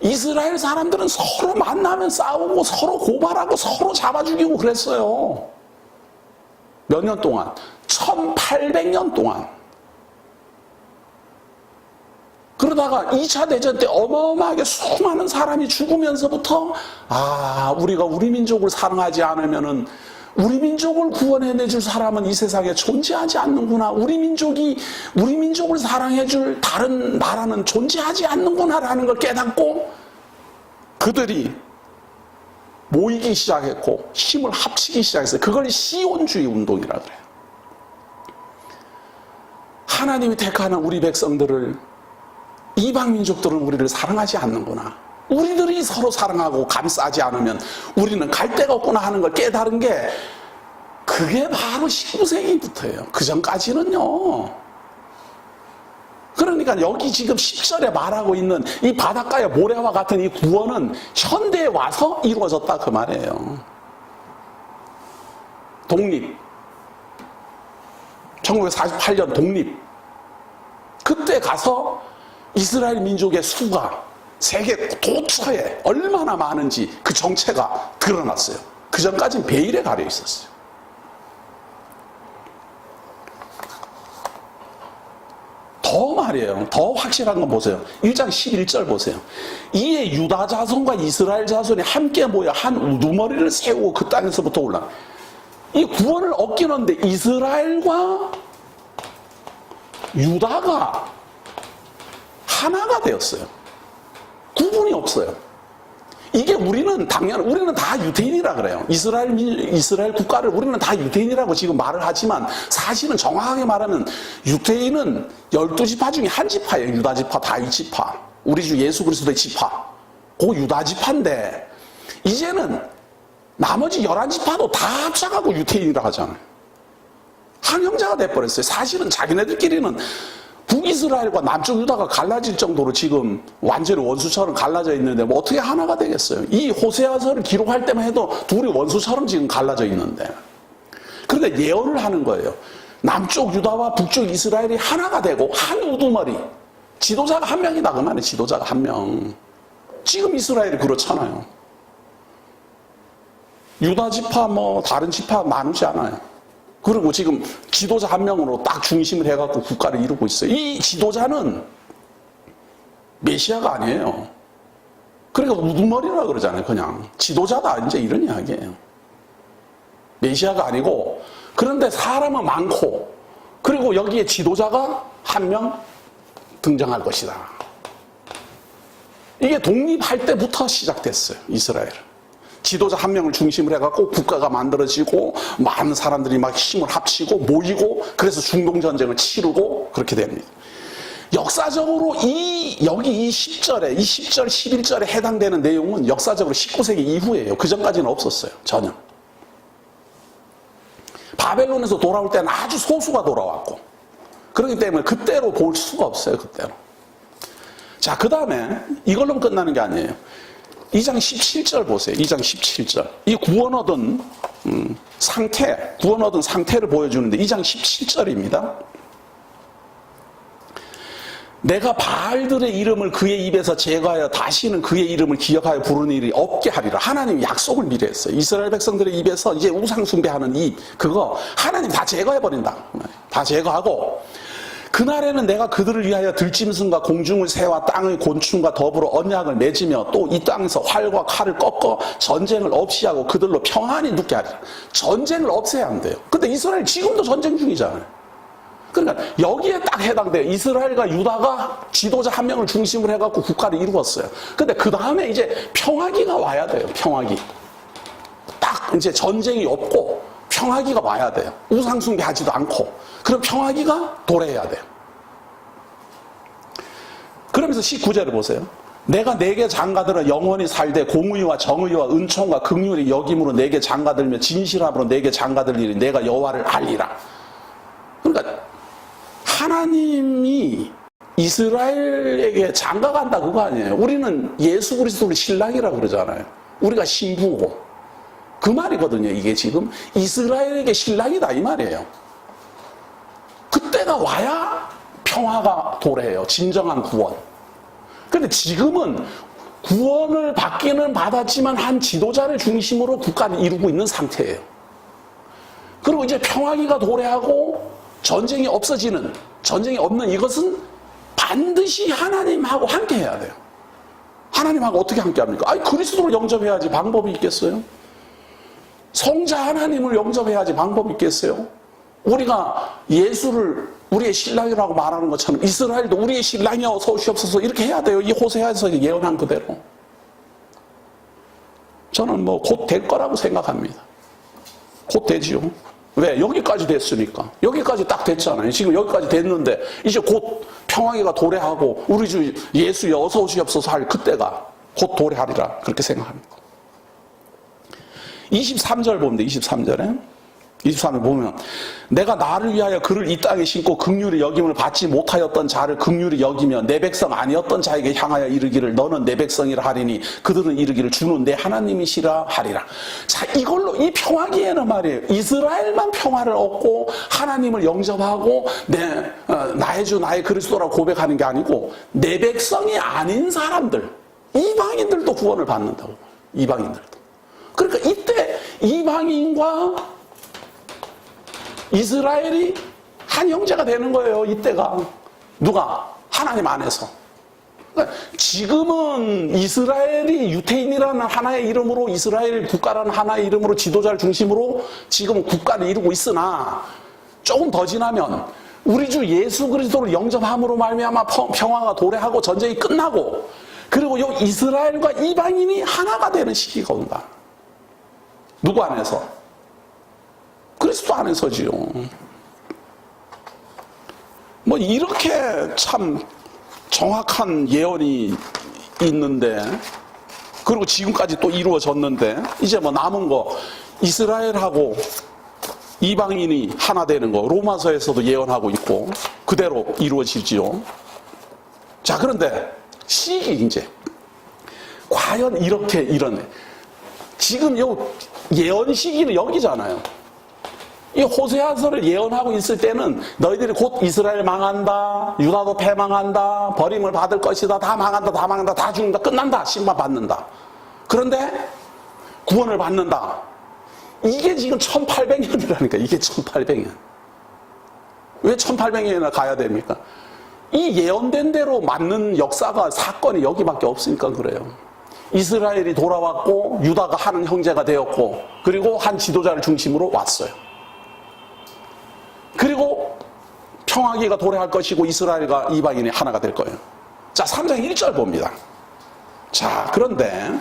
이스라엘 사람들은 서로 만나면 싸우고 서로 고발하고 서로 잡아 죽이고 그랬어요. 몇 년 동안? 1800년 동안. 그러다가 2차 대전 때 어마어마하게 수많은 사람이 죽으면서부터 우리가 우리 민족을 사랑하지 않으면은 우리 민족을 구원해내줄 사람은 이 세상에 존재하지 않는구나. 우리 민족을 사랑해줄 다른 나라는 존재하지 않는구나라는 걸 깨닫고 그들이 모이기 시작했고 힘을 합치기 시작했어요. 그걸 시온주의 운동이라 그래요. 하나님이 택하는 우리 백성들을 이방 민족들은 우리를 사랑하지 않는구나. 우리들이 서로 사랑하고 감싸지 않으면 우리는 갈 데가 없구나 하는 걸 깨달은 게 그게 바로 19세기부터예요. 그 전까지는요. 그러니까 여기 지금 10절에 말하고 있는 이 바닷가의 모래와 같은 이 구원은 현대에 와서 이루어졌다 그 말이에요. 독립. 1948년 독립. 그때 가서 이스라엘 민족의 수가 세계 도처에 얼마나 많은지 그 정체가 드러났어요. 그 전까지는 베일에 가려 있었어요. 더 말이에요. 더 확실한 건 보세요. 1장 11절 보세요. 이에 유다 자손과 이스라엘 자손이 함께 모여 한 우두머리를 세우고 그 땅에서부터 올라. 이 구원을 얻긴 하는데 이스라엘과 유다가 하나가 되었어요. 구분이 없어요. 이게 우리는 다 유대인이라 그래요. 이스라엘 국가를 우리는 다 유대인이라고 지금 말을 하지만 사실은 정확하게 말하면 유대인은 12지파 중에 한 지파예요. 유다지파, 다윗지파. 우리 주 예수 그리스도의 지파. 그 유다지파인데 이제는 나머지 11지파도 다 합쳐가고 유대인이라 하잖아요. 한 형제가 돼버렸어요. 사실은 자기네들끼리는 북이스라엘과 남쪽 유다가 갈라질 정도로 지금 완전히 원수처럼 갈라져 있는데 뭐 어떻게 하나가 되겠어요? 이 호세아서를 기록할 때만 해도 둘이 원수처럼 지금 갈라져 있는데. 그런데 예언을 하는 거예요. 남쪽 유다와 북쪽 이스라엘이 하나가 되고 한 우두머리. 지도자가 한 명이다 그 말이에요. 지도자가 한 명. 지금 이스라엘이 그렇잖아요. 유다 지파 다른 지파 나누지 않아요. 그리고 지금 지도자 한 명으로 딱 중심을 해갖고 국가를 이루고 있어요. 이 지도자는 메시아가 아니에요. 그러니까 우두머리라 그러잖아요. 그냥 지도자다 이제 이런 이야기예요. 메시아가 아니고 그런데 사람은 많고 그리고 여기에 지도자가 한 명 등장할 것이다. 이게 독립할 때부터 시작됐어요. 이스라엘은. 지도자 한 명을 중심으로 해갖고 국가가 만들어지고 많은 사람들이 막 힘을 합치고 모이고 그래서 중동전쟁을 치르고 그렇게 됩니다. 역사적으로 여기 이 10절, 11절에 해당되는 내용은 역사적으로 19세기 이후예요. 그 전까지는 없었어요. 전혀. 바벨론에서 돌아올 때는 아주 소수가 돌아왔고 그렇기 때문에 그때로 볼 수가 없어요. 그때로. 자, 그 다음에 이걸로 끝나는 게 아니에요. 2장 17절 보세요. 2장 17절. 이 구원 얻은 상태를 보여주는데 2장 17절입니다. 내가 바알들의 이름을 그의 입에서 제거하여 다시는 그의 이름을 기억하여 부르는 일이 없게 하리라. 하나님이 약속을 미리 했어요. 이스라엘 백성들의 입에서 이제 우상 숭배하는 그거 하나님 다 제거해버린다. 다 제거하고 그날에는 내가 그들을 위하여 들짐승과 공중의 새와 땅의 곤충과 더불어 언약을 맺으며 또 이 땅에서 활과 칼을 꺾어 전쟁을 없이 하고 그들로 평안히 눕게 하리라. 전쟁을 없애야 한대요. 근데 이스라엘 지금도 전쟁 중이잖아요. 그러니까 여기에 딱 해당돼요. 이스라엘과 유다가 지도자 한 명을 중심으로 해갖고 국가를 이루었어요. 근데 그 다음에 이제 평화기가 와야 돼요. 평화기. 딱 이제 전쟁이 없고 평화기가 와야 돼요. 우상숭배하지도 않고. 그럼 평화기가 도래해야 돼요. 그러면서 19절을 보세요. 내가 내게 장가들어 영원히 살되 공의와 정의와 은총과 긍휼이 여김으로 내게 장가들며 진실함으로 내게 장가들리니 내가 여호와를 알리라. 그러니까 하나님이 이스라엘에게 장가간다 그거 아니에요. 우리는 예수 그리스도를 신랑이라고 그러잖아요. 우리가 신부고 그 말이거든요. 이게 지금 이스라엘에게 신랑이다 이 말이에요. 그때가 와야 평화가 도래해요. 진정한 구원. 그런데 지금은 구원을 받기는 받았지만 한 지도자를 중심으로 국가를 이루고 있는 상태예요. 그리고 이제 평화기가 도래하고 전쟁이 없어지는, 전쟁이 없는 이것은 반드시 하나님하고 함께 해야 돼요. 하나님하고 어떻게 함께 합니까? 아니, 그리스도를 영접해야지 방법이 있겠어요? 성자 하나님을 영접해야지 방법이 있겠어요? 우리가 예수를 우리의 신랑이라고 말하는 것처럼 이스라엘도 우리의 신랑이여 서오시옵소서 이렇게 해야 돼요. 이 호세아에서 예언한 그대로. 저는 뭐 곧 될 거라고 생각합니다. 곧 되지요. 왜? 여기까지 됐으니까. 여기까지 딱 됐잖아요. 지금 여기까지 됐는데 이제 곧 평화기가 도래하고 우리 주 예수여 어서 오시옵소서 할 그때가 곧 도래하리라 그렇게 생각합니다. 23절 보면 돼. 23절 보면 내가 나를 위하여 그를 이 땅에 심고 긍휼히 여김을 받지 못하였던 자를 긍휼히 여기며 내 백성 아니었던 자에게 향하여 이르기를 너는 내 백성이라 하리니 그들은 이르기를 주는 내 하나님이시라 하리라. 자, 이걸로 이 평화기에는 말이에요. 이스라엘만 평화를 얻고 하나님을 영접하고 나의 주 나의 그리스도라고 고백하는 게 아니고 내 백성이 아닌 사람들 이방인들도 구원을 받는다고. 이방인들도. 그러니까 이때 이방인과 이스라엘이 한 형제가 되는 거예요. 이때가. 누가? 하나님 안에서. 그러니까 지금은 이스라엘이 유태인이라는 하나의 이름으로 이스라엘 국가라는 하나의 이름으로 지도자를 중심으로 지금 국가를 이루고 있으나 조금 더 지나면 우리 주 예수 그리스도를 영접함으로 말미암아 평화가 도래하고 전쟁이 끝나고 그리고 이 이스라엘과 이방인이 하나가 되는 시기가 온다. 누구 안에서? 그리스도 안에서지요. 뭐 이렇게 참 정확한 예언이 있는데 그리고 지금까지 또 이루어졌는데 이제 뭐 남은 거 이스라엘하고 이방인이 하나 되는 거 로마서에서도 예언하고 있고 그대로 이루어지지요. 자, 그런데 시기 이제 과연 이렇게 이러네. 지금 요 예언 시기는 여기잖아요. 이 호세아서를 예언하고 있을 때는 너희들이 곧 이스라엘 망한다, 유다도 패망한다, 버림을 받을 것이다, 다 망한다, 다 망한다, 다 죽는다, 끝난다, 심판 받는다. 그런데 구원을 받는다. 이게 지금 1800년이라니까. 이게 1800년. 왜 1800년이나 가야 됩니까? 이 예언된 대로 맞는 역사가 사건이 여기밖에 없으니까 그래요. 이스라엘이 돌아왔고 유다가 하는 형제가 되었고 그리고 한 지도자를 중심으로 왔어요. 그리고 평화기가 도래할 것이고 이스라엘과 이방인이 하나가 될 거예요. 자, 3장 1절 봅니다. 자, 그런데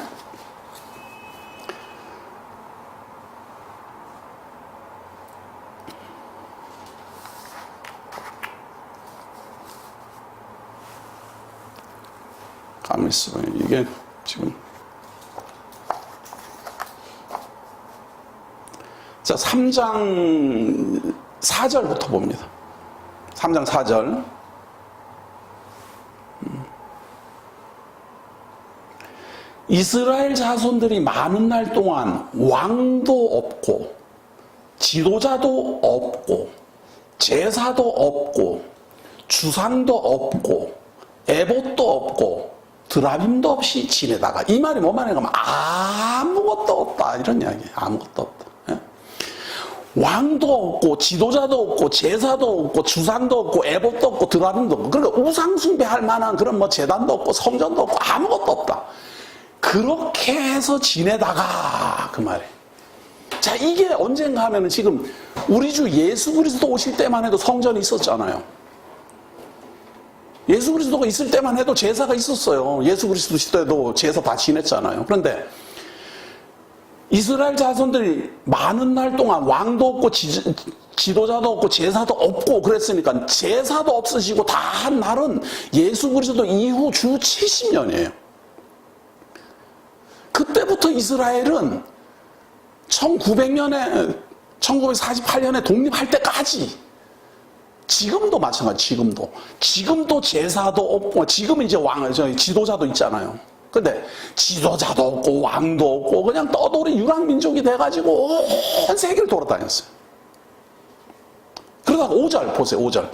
가만히 있어봐요. 이게 지금 자, 3장 4절부터 봅니다. 3장 4절. 이스라엘 자손들이 많은 날 동안 왕도 없고 지도자도 없고 제사도 없고 주상도 없고 에봇도 없고 드라빔도 없이 지내다가, 이 말이 뭔 말인가 하면 아무것도 없다 이런 이야기예요. 아무것도 없다. 예? 왕도 없고 지도자도 없고 제사도 없고 주상도 없고 에봇도 없고 드라빔도 없고, 그러니까 우상 숭배할 만한 그런 뭐 제단도 없고 성전도 없고 아무것도 없다. 그렇게 해서 지내다가 그 말이에요. 자, 이게 언젠가 하면은 지금 우리 주 예수 그리스도 오실 때만 해도 성전이 있었잖아요. 예수 그리스도가 있을 때만 해도 제사가 있었어요. 예수 그리스도 시대도 제사 다 지냈잖아요. 그런데 이스라엘 자손들이 많은 날 동안 왕도 없고 지도자도 없고 제사도 없고 그랬으니까, 제사도 없으시고 다 한 날은 예수 그리스도 이후 주 70년이에요. 그때부터 이스라엘은 1948년에 독립할 때까지, 지금도 마찬가지, 지금도 제사도 없고, 지금은 이제 지도자도 있잖아요. 근데 지도자도 없고 왕도 없고 그냥 떠돌이 유랑민족이 돼가지고 온 세계를 돌아다녔어요. 그러다가 5절 보세요. 5절.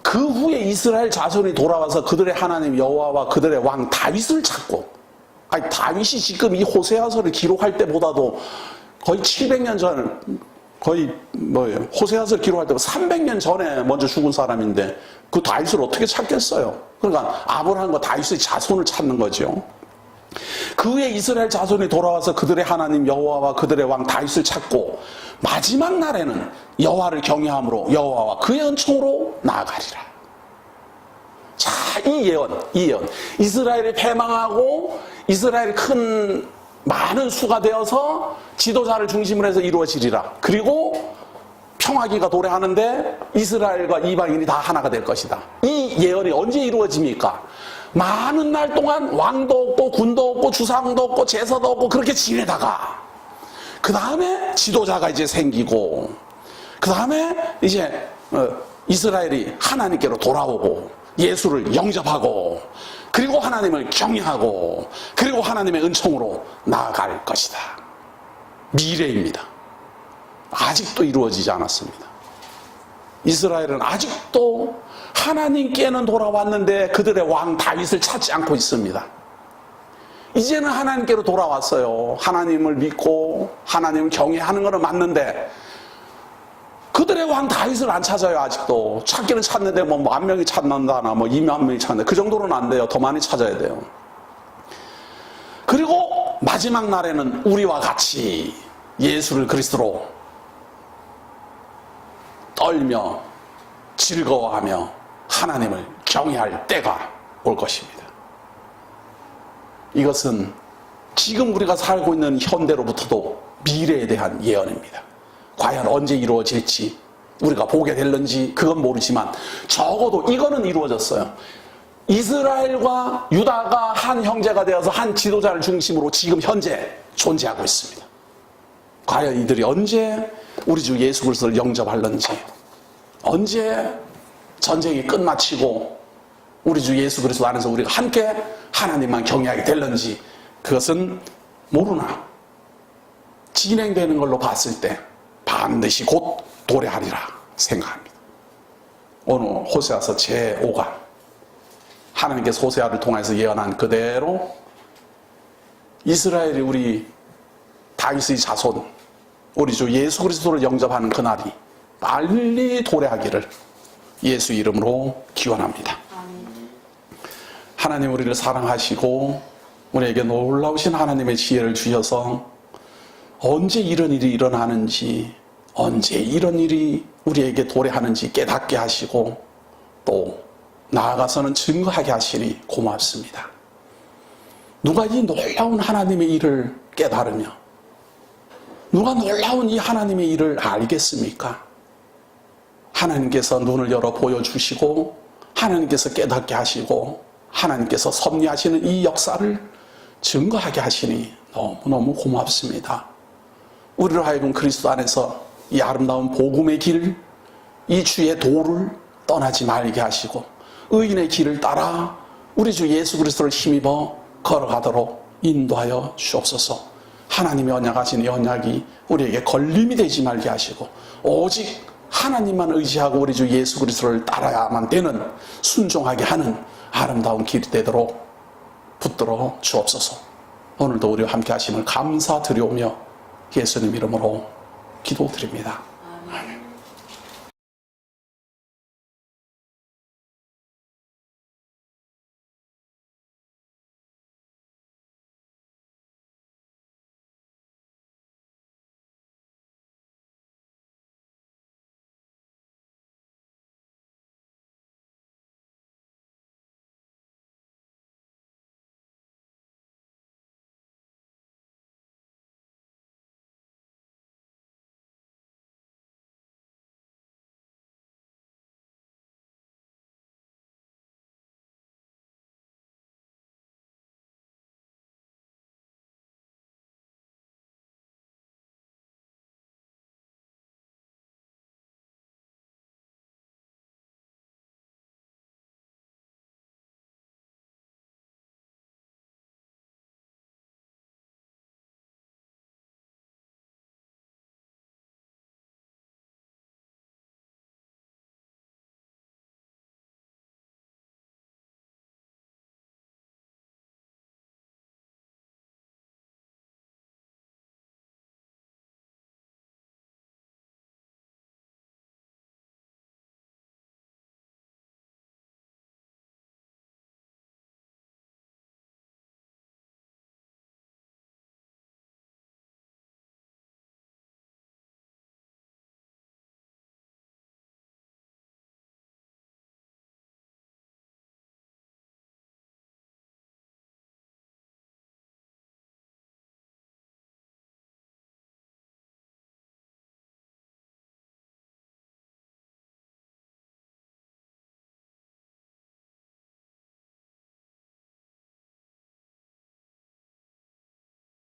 그 후에 이스라엘 자손이 돌아와서 그들의 하나님 여호와와 그들의 왕 다윗을 찾고, 아니 다윗이 지금 이 호세아서를 기록할 때보다도 거의 700년 전, 거의 뭐예요, 호세아서를 기록할 때 300년 전에 먼저 죽은 사람인데 그 다윗을 어떻게 찾겠어요? 그러니까 아브라함과 다윗의 자손을 찾는 거죠. 그 후에 이스라엘 자손이 돌아와서 그들의 하나님 여호와와 그들의 왕 다윗을 찾고 마지막 날에는 여호와를 경외함으로 여호와와 그의 은총으로 나아가리라. 자, 이 예언. 이스라엘이 패망하고 이스라엘이 많은 수가 되어서 지도자를 중심으로 해서 이루어지리라. 그리고 평화기가 도래하는데 이스라엘과 이방인이 다 하나가 될 것이다. 이 예언이 언제 이루어집니까? 많은 날 동안 왕도 없고 군도 없고 주상도 없고 제사도 없고 그렇게 지내다가, 그 다음에 지도자가 이제 생기고, 그 다음에 이제 이스라엘이 하나님께로 돌아오고 예수를 영접하고, 그리고 하나님을 경외하고, 그리고 하나님의 은총으로 나아갈 것이다. 미래입니다. 아직도 이루어지지 않았습니다. 이스라엘은 아직도 하나님께는 돌아왔는데 그들의 왕 다윗을 찾지 않고 있습니다. 이제는 하나님께로 돌아왔어요. 하나님을 믿고 하나님을 경외하는 것은 맞는데 그들의 왕 다윗을 안 찾아요. 아직도 찾기는 찾는데 뭐 10,000명이 찾는다나 뭐 20,000명이 찾는다, 그 정도로는 안 돼요. 더 많이 찾아야 돼요. 그리고 마지막 날에는 우리와 같이 예수를 그리스도로 떨며 즐거워하며 하나님을 경외할 때가 올 것입니다. 이것은 지금 우리가 살고 있는 현대로부터도 미래에 대한 예언입니다. 과연 언제 이루어질지 우리가 보게 될는지 그건 모르지만 적어도 이거는 이루어졌어요. 이스라엘과 유다가 한 형제가 되어서 한 지도자를 중심으로 지금 현재 존재하고 있습니다. 과연 이들이 언제 우리 주 예수 그리스도를 영접할는지, 언제 전쟁이 끝마치고 우리 주 예수 그리스도 안에서 우리가 함께 하나님만 경외하게 될는지 그것은 모르나 진행되는 걸로 봤을 때 반드시 곧 도래하리라 생각합니다. 오늘 호세아서 제5강, 하나님께서 호세아를 통해서 예언한 그대로 이스라엘이 우리 다윗의 자손, 우리 주 예수 그리스도를 영접하는 그날이 빨리 도래하기를 예수 이름으로 기원합니다. 하나님 우리를 사랑하시고 우리에게 놀라우신 하나님의 지혜를 주셔서 언제 이런 일이 일어나는지, 언제 이런 일이 우리에게 도래하는지 깨닫게 하시고 또 나아가서는 증거하게 하시니 고맙습니다. 누가 이 놀라운 하나님의 일을 깨달으며 누가 놀라운 이 하나님의 일을 알겠습니까? 하나님께서 눈을 열어 보여주시고 하나님께서 깨닫게 하시고 하나님께서 섭리하시는 이 역사를 증거하게 하시니 너무너무 고맙습니다. 우리로 하여금 그리스도 안에서 이 아름다운 복음의 길, 이 주의 도를 떠나지 말게 하시고 의인의 길을 따라 우리 주 예수 그리스도를 힘입어 걸어가도록 인도하여 주옵소서. 하나님이 언약하신 이 언약이 우리에게 걸림이 되지 말게 하시고 오직 하나님만 의지하고 우리 주 예수 그리스도를 따라야만 되는 순종하게 하는 아름다운 길이 되도록 붙들어 주옵소서. 오늘도 우리와 함께 하심을 감사드리오며 예수님 이름으로 기도드립니다.